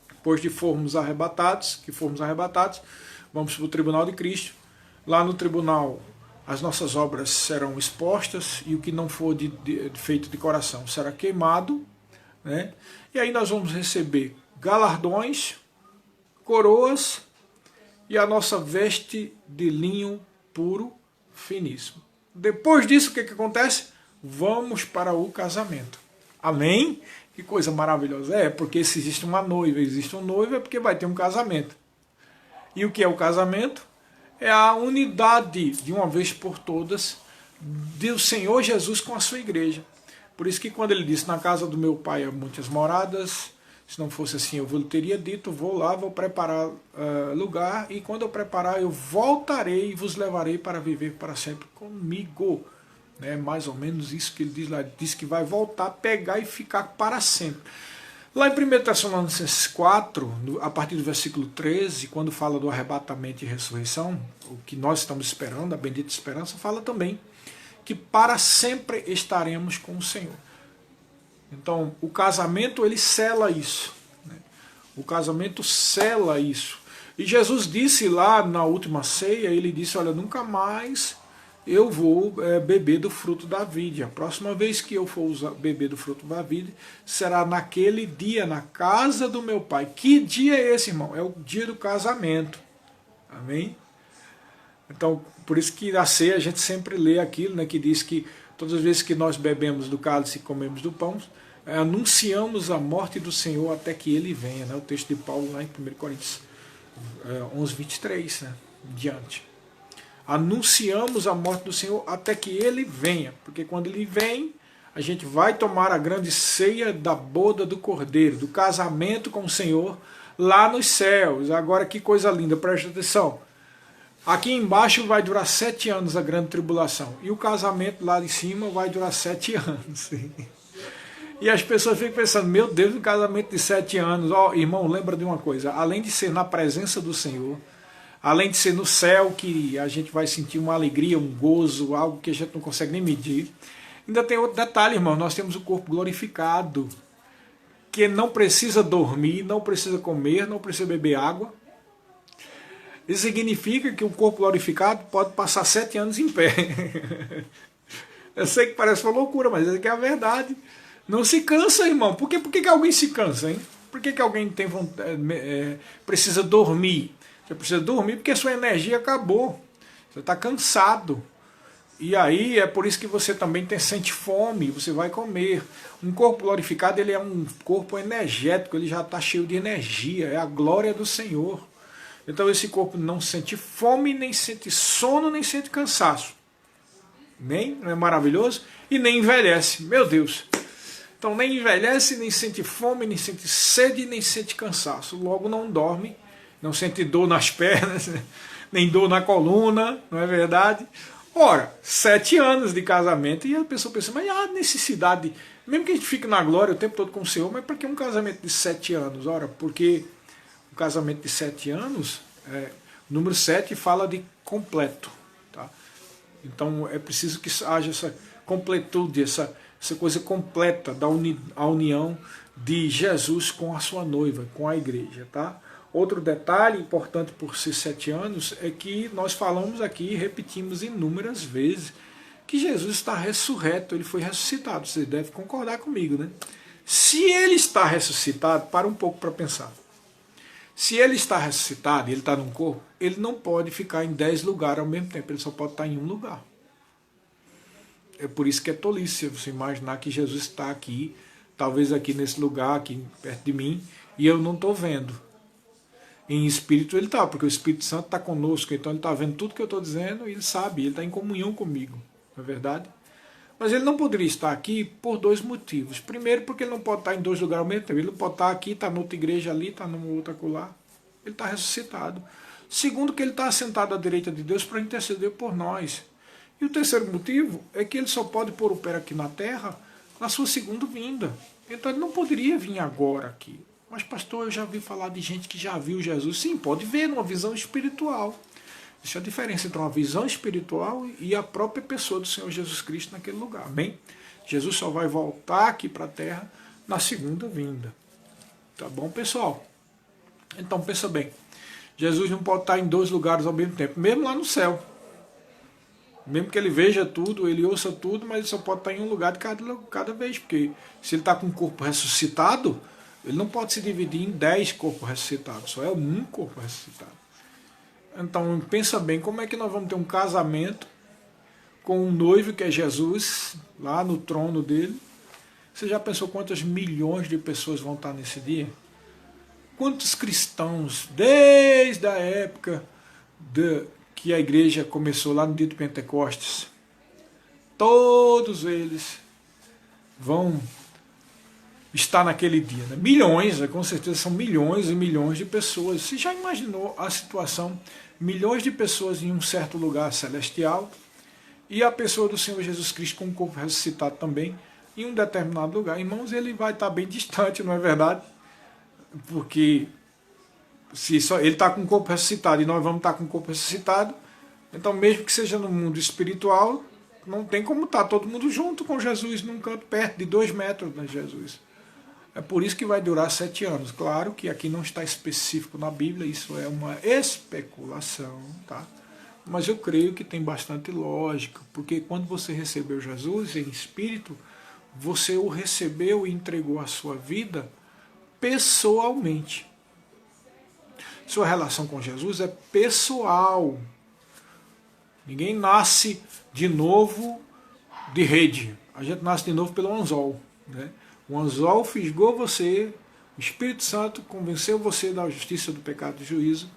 Depois de formos arrebatados, vamos para o tribunal de Cristo. Lá no tribunal, as nossas obras serão expostas e o que não for feito de coração será queimado, né? E aí nós vamos receber galardões, coroas e a nossa veste de linho puro, finíssimo. Depois disso, o que acontece? Vamos para o casamento. Amém? Que coisa maravilhosa. Porque se existe uma noiva, existe um noivo, é porque vai ter um casamento. E o que é o casamento? É a unidade, de uma vez por todas, do Senhor Jesus com a sua igreja. Por isso que quando ele disse, na casa do meu pai há muitas moradas, se não fosse assim eu teria dito, vou lá, vou preparar lugar, e quando eu preparar eu voltarei e vos levarei para viver para sempre comigo. É mais ou menos isso que ele diz lá, ele diz que vai voltar, pegar e ficar para sempre. Lá em 1 Tessalonicenses 4, a partir do versículo 13, quando fala do arrebatamento e ressurreição, o que nós estamos esperando, a bendita esperança, fala também que para sempre estaremos com o Senhor. Então, o casamento, ele sela isso. Né? O casamento sela isso. E Jesus disse lá na última ceia, ele disse, olha, nunca mais eu vou beber do fruto da vide. A próxima vez que eu for beber do fruto da vide, será naquele dia, na casa do meu pai. Que dia é esse, irmão? É o dia do casamento. Amém? Então, por isso que na ceia a gente sempre lê aquilo, né, que diz que todas as vezes que nós bebemos do cálice e comemos do pão, anunciamos a morte do Senhor até que ele venha. Né? O texto de Paulo lá em 1 Coríntios 11, 23, né? Diante. Anunciamos a morte do Senhor até que ele venha, porque quando ele vem, a gente vai tomar a grande ceia da boda do Cordeiro, do casamento com o Senhor lá nos céus. Agora que coisa linda, presta atenção. Aqui embaixo vai durar 7 anos a grande tribulação, e o casamento lá de cima vai durar 7 anos. E as pessoas ficam pensando, meu Deus, um casamento de 7 anos. Irmão, lembra de uma coisa, além de ser na presença do Senhor, além de ser no céu, que a gente vai sentir uma alegria, um gozo, algo que a gente não consegue nem medir. Ainda tem outro detalhe, irmão, nós temos o corpo glorificado, que não precisa dormir, não precisa comer, não precisa beber água. Isso significa que o corpo glorificado pode passar 7 anos em pé. Eu sei que parece uma loucura, mas essa é a verdade. Não se cansa, irmão. Por que alguém se cansa, hein? Por que alguém tem precisa dormir? Você precisa dormir porque a sua energia acabou. Você está cansado. E aí é por isso que você também sente fome, você vai comer. Um corpo glorificado, ele é um corpo energético, ele já está cheio de energia, é a glória do Senhor. Então esse corpo não sente fome, nem sente sono, nem sente cansaço. Não é maravilhoso? E nem envelhece, meu Deus. Então nem envelhece, nem sente fome, nem sente sede, nem sente cansaço. Logo não dorme, não sente dor nas pernas, nem dor na coluna, não é verdade? Ora, 7 anos de casamento, e a pessoa pensa, mas há necessidade, mesmo que a gente fique na glória o tempo todo com o Senhor, mas para que um casamento de 7 anos? Ora, porque o casamento de 7 anos, o número 7 fala de completo. Tá? Então é preciso que haja essa completude, essa coisa completa da união de Jesus com a sua noiva, com a igreja. Tá? Outro detalhe importante por ser 7 anos é que nós falamos aqui e repetimos inúmeras vezes que Jesus está ressurreto, ele foi ressuscitado. Você deve concordar comigo, né? Se ele está ressuscitado, para um pouco para pensar. Se ele está ressuscitado e ele está num corpo, ele não pode ficar em 10 lugares ao mesmo tempo, ele só pode estar em um lugar. É por isso que é tolice você imaginar que Jesus está aqui, talvez aqui nesse lugar, aqui perto de mim, e eu não estou vendo. Em espírito ele está, porque o Espírito Santo está conosco, então ele está vendo tudo que eu estou dizendo e ele sabe, ele está em comunhão comigo, não é verdade? Mas ele não poderia estar aqui por 2 motivos. Primeiro, porque ele não pode estar em 2 lugares ao mesmo tempo. Ele não pode estar aqui, está noutra igreja ali, está numa outra acolá. Ele está ressuscitado. Segundo, que ele está assentado à direita de Deus para interceder por nós. E o terceiro motivo é que ele só pode pôr o pé aqui na terra na sua segunda vinda. Então ele não poderia vir agora aqui. Mas pastor, eu já ouvi falar de gente que já viu Jesus. Sim, pode ver numa visão espiritual. Existe a diferença entre uma visão espiritual e a própria pessoa do Senhor Jesus Cristo naquele lugar. Amém? Jesus só vai voltar aqui para a terra na segunda vinda. Tá bom, pessoal? Então, pensa bem. Jesus não pode estar em dois lugares ao mesmo tempo, mesmo lá no céu. Mesmo que ele veja tudo, ele ouça tudo, mas ele só pode estar em um lugar de cada vez. Porque se ele está com um corpo ressuscitado, ele não pode se dividir em 10 corpos ressuscitados. Só é um corpo ressuscitado. Então, pensa bem, como é que nós vamos ter um casamento com um noivo que é Jesus, lá no trono dele? Você já pensou quantas milhões de pessoas vão estar nesse dia? Quantos cristãos, desde a época que a igreja começou lá no dia de Pentecostes, todos eles vão estar naquele dia, né? Milhões, com certeza são milhões e milhões de pessoas. Você já imaginou a situação? Milhões de pessoas em um certo lugar celestial e a pessoa do Senhor Jesus Cristo com o corpo ressuscitado também em um determinado lugar. Irmãos, ele vai estar bem distante, não é verdade? Porque se só ele está com o corpo ressuscitado e nós vamos estar com o corpo ressuscitado, então mesmo que seja no mundo espiritual, não tem como estar todo mundo junto com Jesus num canto perto de 2 metros de Jesus. É por isso que vai durar 7 anos. Claro que aqui não está específico na Bíblia, isso é uma especulação, tá? Mas eu creio que tem bastante lógica, porque quando você recebeu Jesus em espírito, você o recebeu e entregou a sua vida pessoalmente. Sua relação com Jesus é pessoal. Ninguém nasce de novo de rede. A gente nasce de novo pelo anzol, né? O anzol fisgou você, o Espírito Santo convenceu você da justiça, do pecado e do juízo,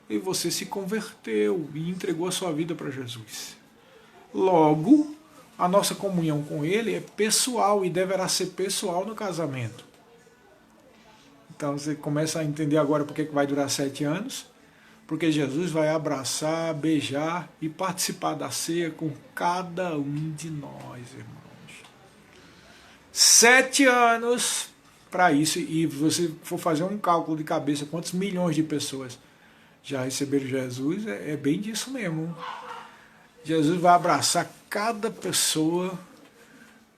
e você se converteu e entregou a sua vida para Jesus. Logo, a nossa comunhão com Ele é pessoal e deverá ser pessoal no casamento. Então você começa a entender agora por que vai durar 7 anos, porque Jesus vai abraçar, beijar e participar da ceia com cada um de nós, irmãos. 7 anos para isso, e você for fazer um cálculo de cabeça, quantos milhões de pessoas já receberam Jesus, é bem disso mesmo. Jesus vai abraçar cada pessoa,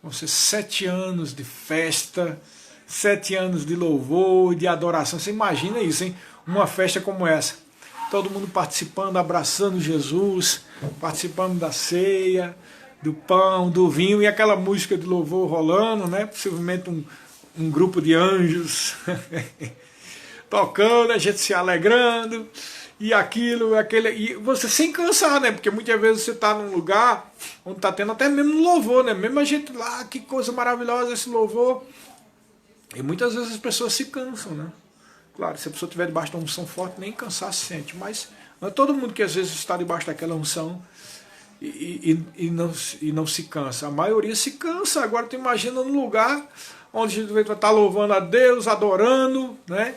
vão ser 7 anos de festa, 7 anos de louvor, de adoração. Você imagina isso, hein? Uma festa como essa. Todo mundo participando, abraçando Jesus, participando da ceia, do pão, do vinho, e aquela música de louvor rolando, né? Possivelmente um grupo de anjos tocando, a gente se alegrando, e aquilo, aquele, e você sem cansar, né? Porque muitas vezes você está num lugar onde está tendo até mesmo louvor, né? Mesmo a gente lá, que coisa maravilhosa esse louvor. E muitas vezes as pessoas se cansam, né? Claro, se a pessoa estiver debaixo de uma unção forte, nem cansar se sente, mas não é todo mundo que às vezes está debaixo daquela unção e não se cansa. A maioria se cansa. Agora tu imagina num lugar onde a gente vai estar louvando a Deus, adorando, né?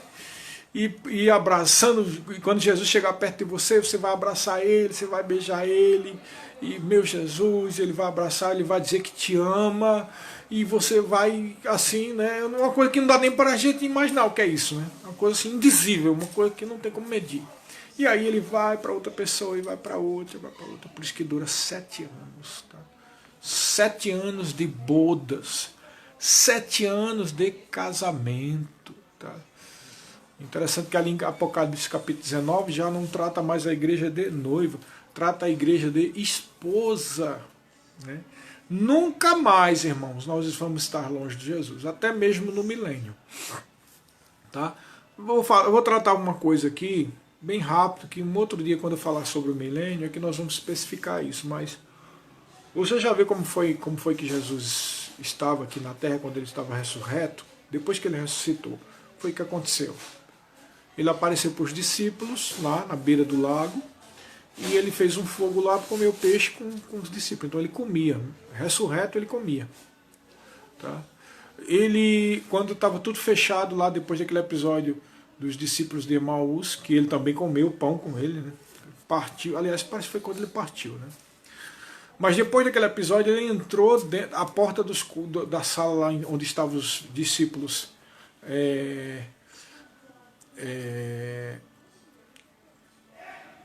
E abraçando. E quando Jesus chegar perto de você, você vai abraçar Ele, você vai beijar Ele. E meu Jesus, Ele vai abraçar, Ele vai dizer que te ama. E você vai assim, né? Uma coisa que não dá nem para a gente imaginar o que é isso, né? Uma coisa assim indizível, uma coisa que não tem como medir. E aí ele vai para outra pessoa, e vai para outra, vai para outra. Por isso que dura 7 anos. Tá? 7 anos de bodas. 7 anos de casamento. Tá? Interessante que ali em Apocalipse capítulo 19 já não trata mais a igreja de noiva, trata a igreja de esposa. Né? Nunca mais, irmãos, nós vamos estar longe de Jesus, até mesmo no milênio. Tá? Eu vou tratar uma coisa aqui, bem rápido, que um outro dia, quando eu falar sobre o milênio, é que nós vamos especificar isso, mas você já vê como foi que Jesus estava aqui na terra quando ele estava ressurreto? Depois que ele ressuscitou, foi o que aconteceu. Ele apareceu para os discípulos lá na beira do lago, e ele fez um fogo lá para comer o peixe com os discípulos. Então ele comia, ressurreto ele comia. Tá? Ele, quando estava tudo fechado lá, depois daquele episódio dos discípulos de Emaús, que ele também comeu pão com ele, né? Partiu, aliás, parece que foi quando ele partiu. Né? Mas depois daquele episódio ele entrou dentro, à porta da sala lá onde estavam os discípulos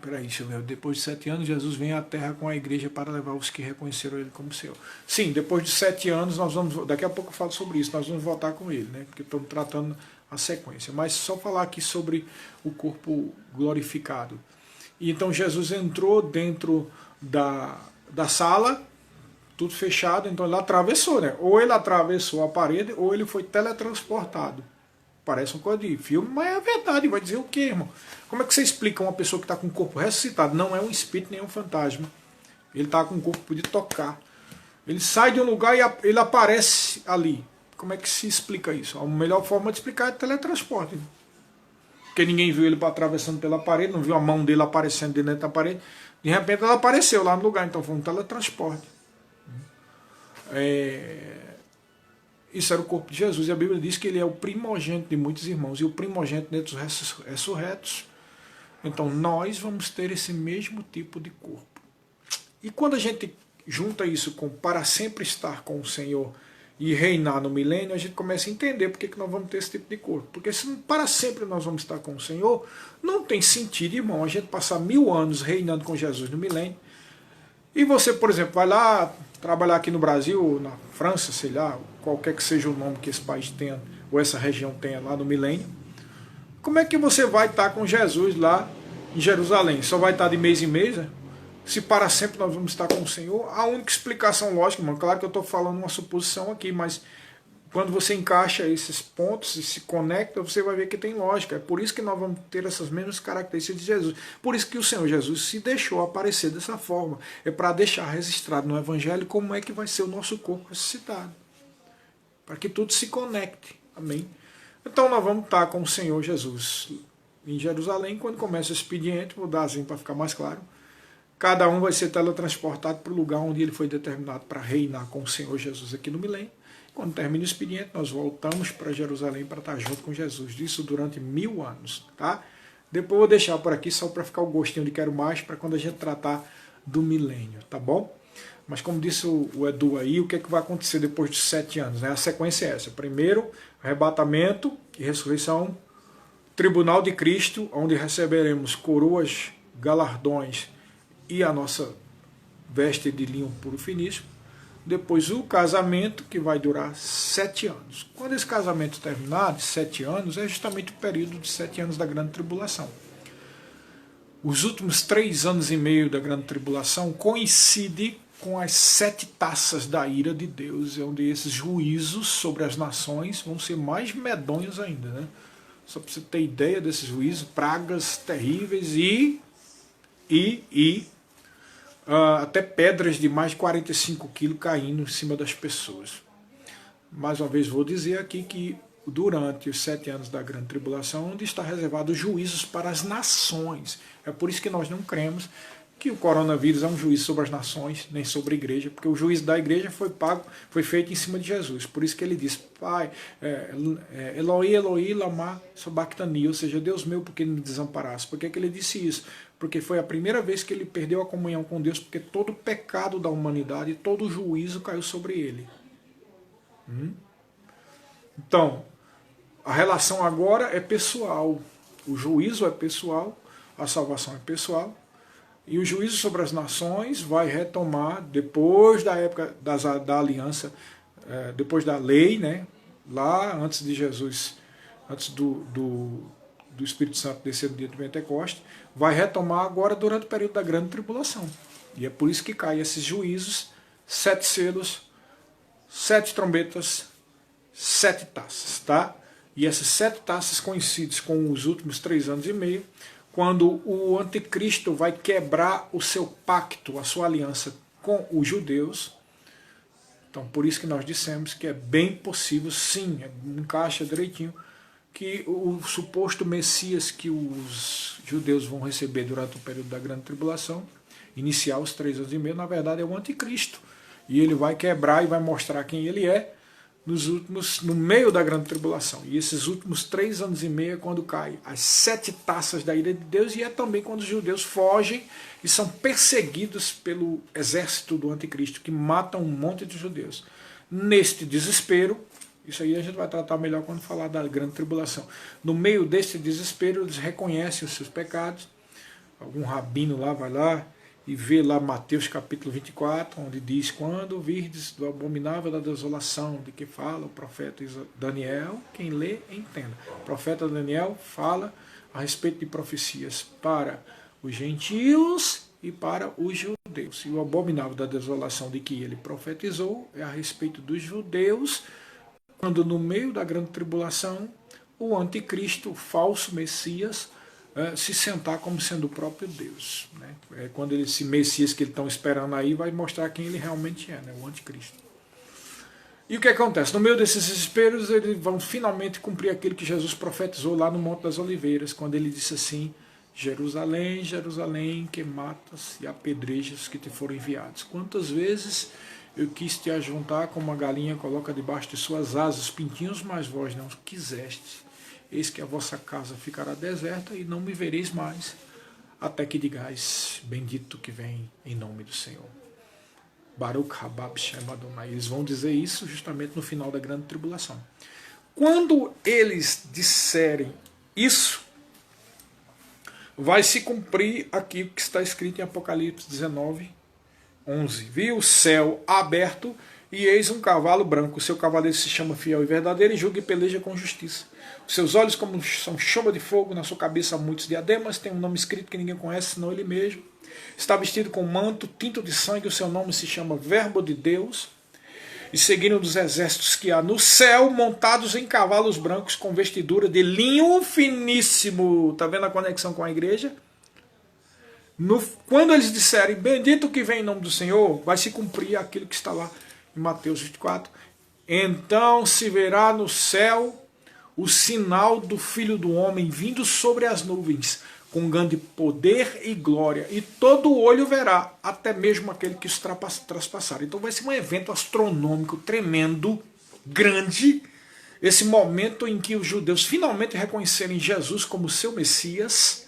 Peraí, deixa eu ver. Depois de 7 anos, Jesus vem à terra com a igreja para levar os que reconheceram ele como Senhor. Sim, depois de 7 anos, nós vamos. Daqui a pouco eu falo sobre isso, nós vamos voltar com ele, né? Porque estamos tratando a sequência. Mas só falar aqui sobre o corpo glorificado. E então Jesus entrou dentro da sala, tudo fechado, então ele atravessou, né? Ou ele atravessou a parede, ou ele foi teletransportado. Parece uma coisa de filme, mas é verdade. Vai dizer o quê, irmão? Como é que você explica uma pessoa que está com o corpo ressuscitado? Não é um espírito nem um fantasma. Ele está com o corpo de tocar. Ele sai de um lugar e ele aparece ali. Como é que se explica isso? A melhor forma de explicar é teletransporte. Porque ninguém viu ele atravessando pela parede, não viu a mão dele aparecendo dentro da parede. De repente ela apareceu lá no lugar, então foi um teletransporte. Isso era o corpo de Jesus, e a Bíblia diz que ele é o primogênito de muitos irmãos, e o primogênito dentre os ressurretos. Então nós vamos ter esse mesmo tipo de corpo. E quando a gente junta isso com para sempre estar com o Senhor e reinar no milênio, a gente começa a entender por que nós vamos ter esse tipo de corpo. Porque se para sempre nós vamos estar com o Senhor, não tem sentido, irmão, a gente passar 1000 anos reinando com Jesus no milênio. E você, por exemplo, vai lá trabalhar aqui no Brasil, na França, sei lá, qualquer que seja o nome que esse país tenha, ou essa região tenha lá no milênio. Como é que você vai estar com Jesus lá em Jerusalém? Só vai estar de mês em mês, né? Se para sempre nós vamos estar com o Senhor? A única explicação lógica, mano, claro que eu estou falando uma suposição aqui, mas quando você encaixa esses pontos e se conecta, você vai ver que tem lógica. É por isso que nós vamos ter essas mesmas características de Jesus. Por isso que o Senhor Jesus se deixou aparecer dessa forma. É para deixar registrado no Evangelho como é que vai ser o nosso corpo ressuscitado. Para que tudo se conecte. Amém? Então nós vamos estar com o Senhor Jesus em Jerusalém. Quando começa o expediente, vou dar assim para ficar mais claro. Cada um vai ser teletransportado para o lugar onde ele foi determinado para reinar com o Senhor Jesus aqui no milênio. Quando termina o expediente, nós voltamos para Jerusalém para estar junto com Jesus. Isso durante 1000 anos. Tá? Depois eu vou deixar por aqui só para ficar o gostinho de quero mais, para quando a gente tratar do milênio. Tá bom? Mas como disse o Edu aí, o que é que vai acontecer depois de 7 anos? Né? A sequência é essa. Primeiro, arrebatamento e ressurreição. Tribunal de Cristo, onde receberemos coroas, galardões e a nossa veste de linho puro finíssimo. Depois o casamento, que vai durar 7 anos. Quando esse casamento terminar, de 7 anos, é justamente o período de 7 anos da grande tribulação. Os últimos 3 anos e meio da grande tribulação coincidem com as 7 taças da ira de Deus, onde esses juízos sobre as nações vão ser mais medonhos ainda. Né? Só para você ter ideia desses juízos, pragas terríveis e até pedras de mais de 45 quilos caindo em cima das pessoas. Mais uma vez vou dizer aqui que durante os 7 anos da grande tribulação, onde está reservado juízos para as nações. É por isso que nós não cremos que o coronavírus é um juízo sobre as nações, nem sobre a igreja, porque o juízo da igreja foi feito em cima de Jesus. Por isso que ele diz, Pai, Eloi, Eloi, lama sabachthani, ou seja, Deus meu, por que me desamparaste? Por que ele disse isso? Porque foi a primeira vez que ele perdeu a comunhão com Deus, porque todo o pecado da humanidade, todo o juízo caiu sobre ele. Então, a relação agora é pessoal. O juízo é pessoal, a salvação é pessoal. E o juízo sobre as nações vai retomar depois da época da aliança, depois da lei, né? Lá antes de Jesus, antes do Espírito Santo descer no dia de Pentecostes, vai retomar agora durante o período da grande tribulação. E é por isso que caem esses juízos, 7 selos, 7 trombetas, 7 taças, tá? E essas 7 taças coincidem com os últimos 3 anos e meio, quando o anticristo vai quebrar o seu pacto, a sua aliança com os judeus. Então, por isso que nós dissemos que é bem possível, sim, encaixa direitinho, que o suposto Messias que os judeus vão receber durante o período da grande tribulação, iniciar os 3 anos e meio, na verdade é o anticristo. E ele vai quebrar e vai mostrar quem ele é no meio da grande tribulação. E esses últimos 3 anos e meio é quando caem as 7 taças da ira de Deus, e é também quando os judeus fogem e são perseguidos pelo exército do anticristo, que matam um monte de judeus. Neste desespero, isso aí a gente vai tratar melhor quando falar da grande tribulação. No meio desse desespero, eles reconhecem os seus pecados, algum rabino lá vai lá e vê lá Mateus capítulo 24, onde diz: quando virdes do abominável da desolação, de que fala o profeta Daniel, quem lê, entenda. O profeta Daniel fala a respeito de profecias para os gentios e para os judeus. E o abominável da desolação de que ele profetizou é a respeito dos judeus, quando no meio da grande tribulação, o anticristo, o falso Messias, se sentar como sendo o próprio Deus. Né? É quando esse Messias que eles estão esperando aí vai mostrar quem ele realmente é, né? O anticristo. E o que acontece? No meio desses desesperos, eles vão finalmente cumprir aquilo que Jesus profetizou lá no Monte das Oliveiras, quando ele disse assim: Jerusalém, Jerusalém, que matas e apedrejas que te foram enviados. Quantas vezes eu quis te ajuntar como uma galinha coloca debaixo de suas asas pintinhos, mas vós não quiseste. Eis que a vossa casa ficará deserta e não me vereis mais, até que digais: bendito que vem em nome do Senhor. Baruch Habab Shem Adonai. Eles vão dizer isso justamente no final da grande tribulação. Quando eles disserem isso, vai se cumprir aqui o que está escrito em Apocalipse 19, 11. Vi o céu aberto e eis um cavalo branco. O seu cavaleiro se chama Fiel e Verdadeiro e julga e peleja com justiça. Os seus olhos como são chama de fogo, na sua cabeça há muitos diademas, tem um nome escrito que ninguém conhece senão ele mesmo. Está vestido com manto tinto de sangue, o seu nome se chama Verbo de Deus. E seguiram dos exércitos que há no céu, montados em cavalos brancos com vestidura de linho finíssimo. Está vendo a conexão com a igreja? Quando eles disserem bendito que vem em nome do Senhor, vai se cumprir aquilo que está lá em Mateus 24. Então se verá no céu o sinal do Filho do Homem vindo sobre as nuvens, com grande poder e glória, e todo olho verá, até mesmo aquele que os traspassaram. Então vai ser um evento astronômico tremendo, grande, esse momento em que os judeus finalmente reconhecerem Jesus como seu Messias.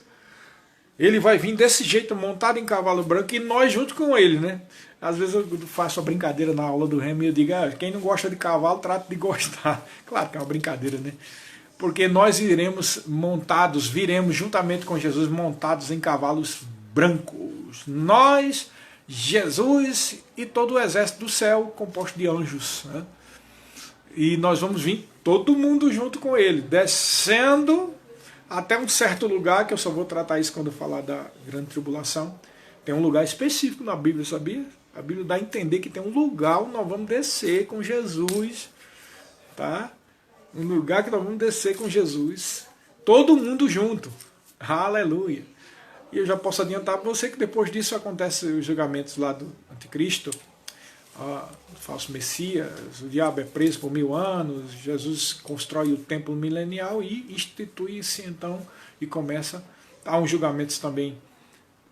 Ele vai vir desse jeito, montado em cavalo branco, e nós junto com ele, né? Às vezes eu faço a brincadeira na aula do Remo e eu digo: quem não gosta de cavalo, trata de gostar. Claro que é uma brincadeira, né? Porque nós viremos juntamente com Jesus montados em cavalos brancos. Nós, Jesus e todo o exército do céu composto de anjos. Né? E nós vamos vir todo mundo junto com ele, descendo até um certo lugar, que eu só vou tratar isso quando eu falar da grande tribulação. Tem um lugar específico na Bíblia, sabia? A Bíblia dá a entender que tem um lugar onde nós vamos descer com Jesus, tá? Um lugar que nós vamos descer com Jesus, todo mundo junto. Aleluia. E eu já posso adiantar para você que depois disso acontecem os julgamentos lá do anticristo, o falso Messias, o diabo é preso por 1000 anos, Jesus constrói o templo milenial e institui-se então, e começa. Há uns julgamentos também,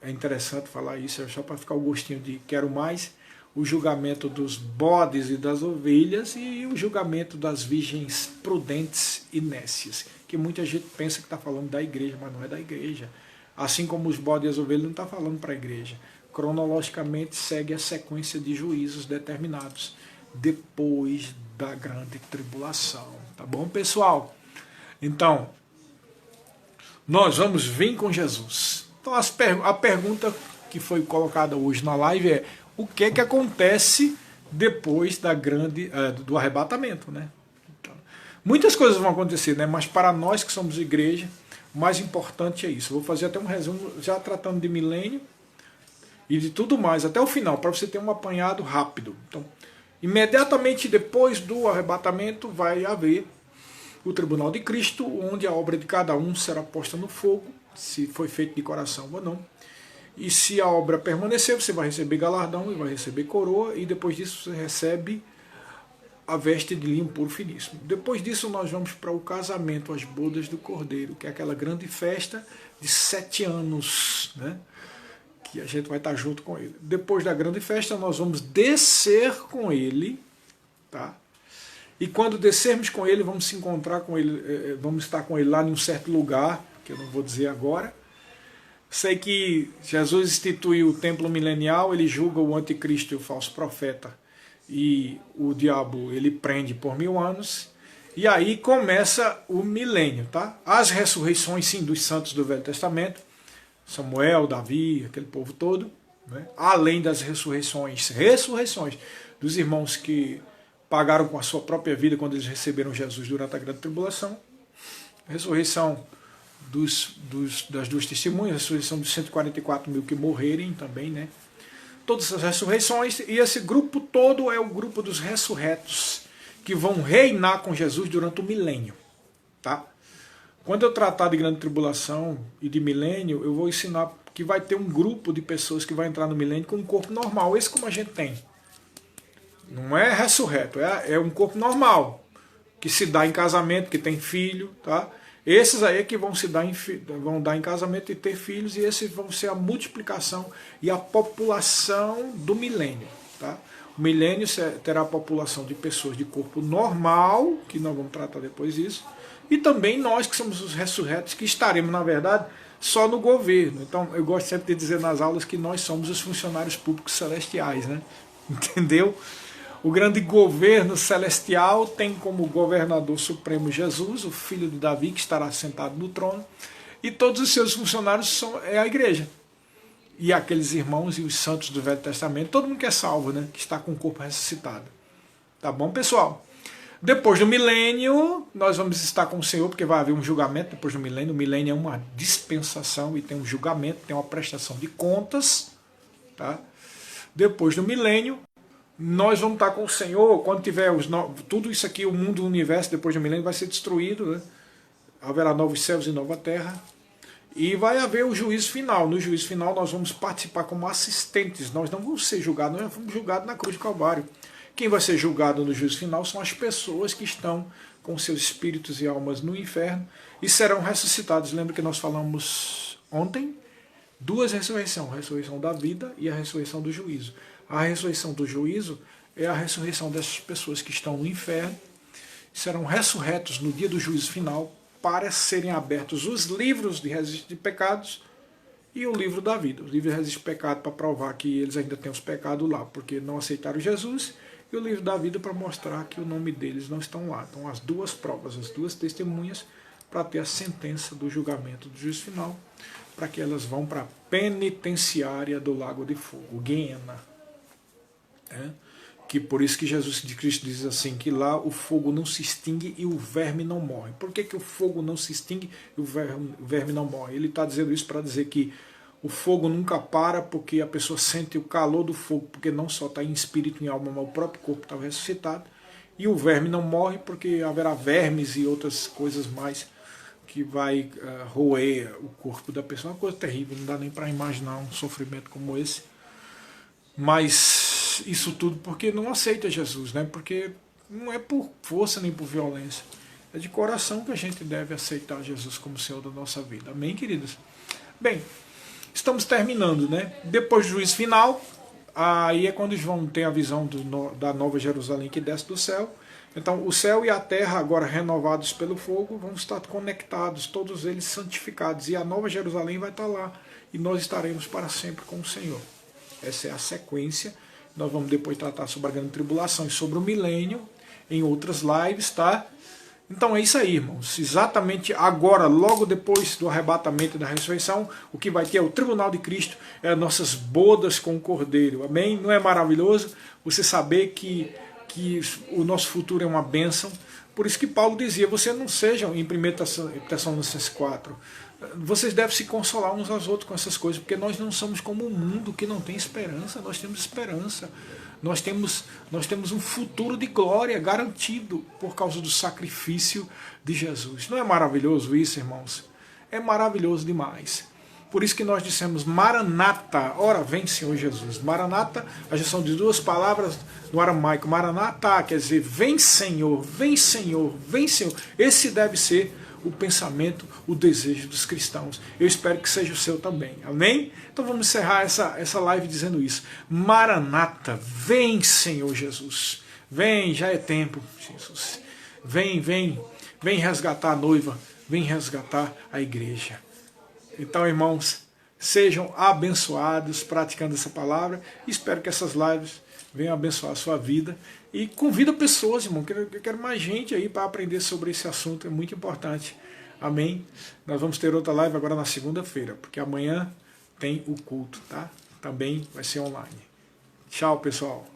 é interessante falar isso, é só para ficar o gostinho de quero mais. O julgamento dos bodes e das ovelhas e o julgamento das virgens prudentes e nécias, que muita gente pensa que está falando da igreja, mas não é da igreja. Assim como os bodes e as ovelhas não está falando para a igreja. Cronologicamente segue a sequência de juízos determinados depois da grande tribulação. Tá bom, pessoal? Então, nós vamos vir com Jesus. Então a pergunta que foi colocada hoje na live é: o que acontece depois do arrebatamento, né? Então, muitas coisas vão acontecer, né? Mas para nós que somos igreja, o mais importante é isso. Eu vou fazer até um resumo já tratando de milênio e de tudo mais até o final, para você ter um apanhado rápido. Então, imediatamente depois do arrebatamento vai haver o tribunal de Cristo, onde a obra de cada um será posta no fogo, se foi feito de coração ou não. E se a obra permanecer, você vai receber galardão e vai receber coroa, e depois disso você recebe a veste de linho puro finíssimo. Depois disso nós vamos para o casamento, as bodas do Cordeiro, que é aquela grande festa de 7 anos, né? Que a gente vai estar junto com ele. Depois da grande festa nós vamos descer com ele, tá? E quando descermos com ele, vamos se encontrar com ele, vamos estar com ele lá em um certo lugar, que eu não vou dizer agora. Sei que Jesus instituiu o templo milenial, ele julga o anticristo e o falso profeta, e o diabo ele prende por 1000 anos, e aí começa o milênio, tá? As ressurreições, sim, dos santos do Velho Testamento Samuel, Davi, aquele povo todo, né? Além das ressurreições dos irmãos que pagaram com a sua própria vida quando eles receberam Jesus durante a grande tribulação, a ressurreição das duas testemunhas, a ressurreição dos 144 mil que morrerem também, né? Todas as ressurreições, e esse grupo todo é o grupo dos ressurretos, que vão reinar com Jesus durante o milênio, tá? Quando eu tratar de grande tribulação e de milênio, eu vou ensinar que vai ter um grupo de pessoas que vai entrar no milênio com um corpo normal, esse como a gente tem. Não é ressurreto, é um corpo normal, que se dá em casamento, que tem filho, tá? Esses aí é que vão dar em casamento e ter filhos, e esses vão ser a multiplicação e a população do milênio, tá? O milênio terá a população de pessoas de corpo normal, que nós vamos tratar depois disso, e também nós que somos os ressurretos, que estaremos, na verdade, só no governo. Então, eu gosto sempre de dizer nas aulas que nós somos os funcionários públicos celestiais, né? Entendeu? O grande governo celestial tem como governador supremo Jesus, o filho de Davi, que estará sentado no trono, e todos os seus funcionários é a igreja. E aqueles irmãos e os santos do Velho Testamento, todo mundo que é salvo, né? Que está com o corpo ressuscitado. Tá bom, pessoal? Depois do milênio, nós vamos estar com o Senhor, porque vai haver um julgamento depois do milênio. O milênio é uma dispensação e tem um julgamento, tem uma prestação de contas. Tá? Depois do milênio, nós vamos estar com o Senhor, quando tiver tudo isso aqui, o mundo, o universo, depois do milênio, vai ser destruído. Né? Haverá novos céus e nova terra. E vai haver o juízo final. No juízo final, nós vamos participar como assistentes. Nós não vamos ser julgados, nós vamos julgados na cruz do Calvário. Quem vai ser julgado no juízo final são as pessoas que estão com seus espíritos e almas no inferno e serão ressuscitados. Lembra que nós falamos ontem? Duas ressurreições, a ressurreição da vida e a ressurreição do juízo. A ressurreição do juízo é a ressurreição dessas pessoas que estão no inferno, serão ressurretos no dia do juízo final para serem abertos os livros de registro de pecados e o livro da vida. O livro de registro de pecado para provar que eles ainda têm os pecados lá, porque não aceitaram Jesus, e o livro da vida para mostrar que o nome deles não estão lá. Então as duas provas, as duas testemunhas, para ter a sentença do julgamento do juízo final, para que elas vão para a penitenciária do lago de fogo, Guiena. Que por isso que Jesus de Cristo diz assim, que lá o fogo não se extingue e o verme não morre. Por que o fogo não se extingue e o verme não morre? Ele está dizendo isso para dizer que o fogo nunca para porque a pessoa sente o calor do fogo, porque não só está em espírito e em alma, mas o próprio corpo está ressuscitado. E o verme não morre porque haverá vermes e outras coisas mais que vai roer o corpo da pessoa. Uma coisa terrível, não dá nem para imaginar um sofrimento como esse. Mas isso tudo porque não aceita Jesus, né? Porque não é por força nem por violência. É de coração que a gente deve aceitar Jesus como Senhor da nossa vida. Amém, queridos? Bem, estamos terminando, né? Depois do juízo final, aí é quando João tem a visão da Nova Jerusalém que desce do céu. Então, o céu e a terra, agora renovados pelo fogo, vão estar conectados, todos eles santificados. E a Nova Jerusalém vai estar lá. E nós estaremos para sempre com o Senhor. Essa é a sequência. Nós vamos depois tratar sobre a grande tribulação e sobre o milênio em outras lives, tá? Então é isso aí, irmãos. Exatamente agora, logo depois do arrebatamento e da ressurreição, o que vai ter é o tribunal de Cristo, é as nossas bodas com o Cordeiro. Amém? Não é maravilhoso você saber que o nosso futuro é uma bênção? Por isso que Paulo dizia, vocês não sejam, em 1 Tessalonicenses 4, vocês devem se consolar uns aos outros com essas coisas, porque nós não somos como o mundo que não tem esperança, nós temos esperança. Nós temos um futuro de glória garantido por causa do sacrifício de Jesus. Não é maravilhoso isso, irmãos? É maravilhoso demais. Por isso que nós dissemos Maranata, ora vem Senhor Jesus. Maranata, a junção de duas palavras no aramaico. Maranata quer dizer vem Senhor, vem Senhor, vem Senhor. Esse deve ser o pensamento, o desejo dos cristãos. Eu espero que seja o seu também. Amém? Então vamos encerrar essa live dizendo isso. Maranata, vem Senhor Jesus. Vem, já é tempo, Jesus. Vem resgatar a noiva, vem resgatar a igreja. Então, irmãos, sejam abençoados praticando essa palavra. Espero que essas lives venham abençoar a sua vida. E convida pessoas, irmão. Eu quero mais gente aí para aprender sobre esse assunto. É muito importante Amém? Nós vamos ter outra live agora na segunda-feira, porque amanhã tem o culto, tá? Também vai ser online. Tchau, pessoal.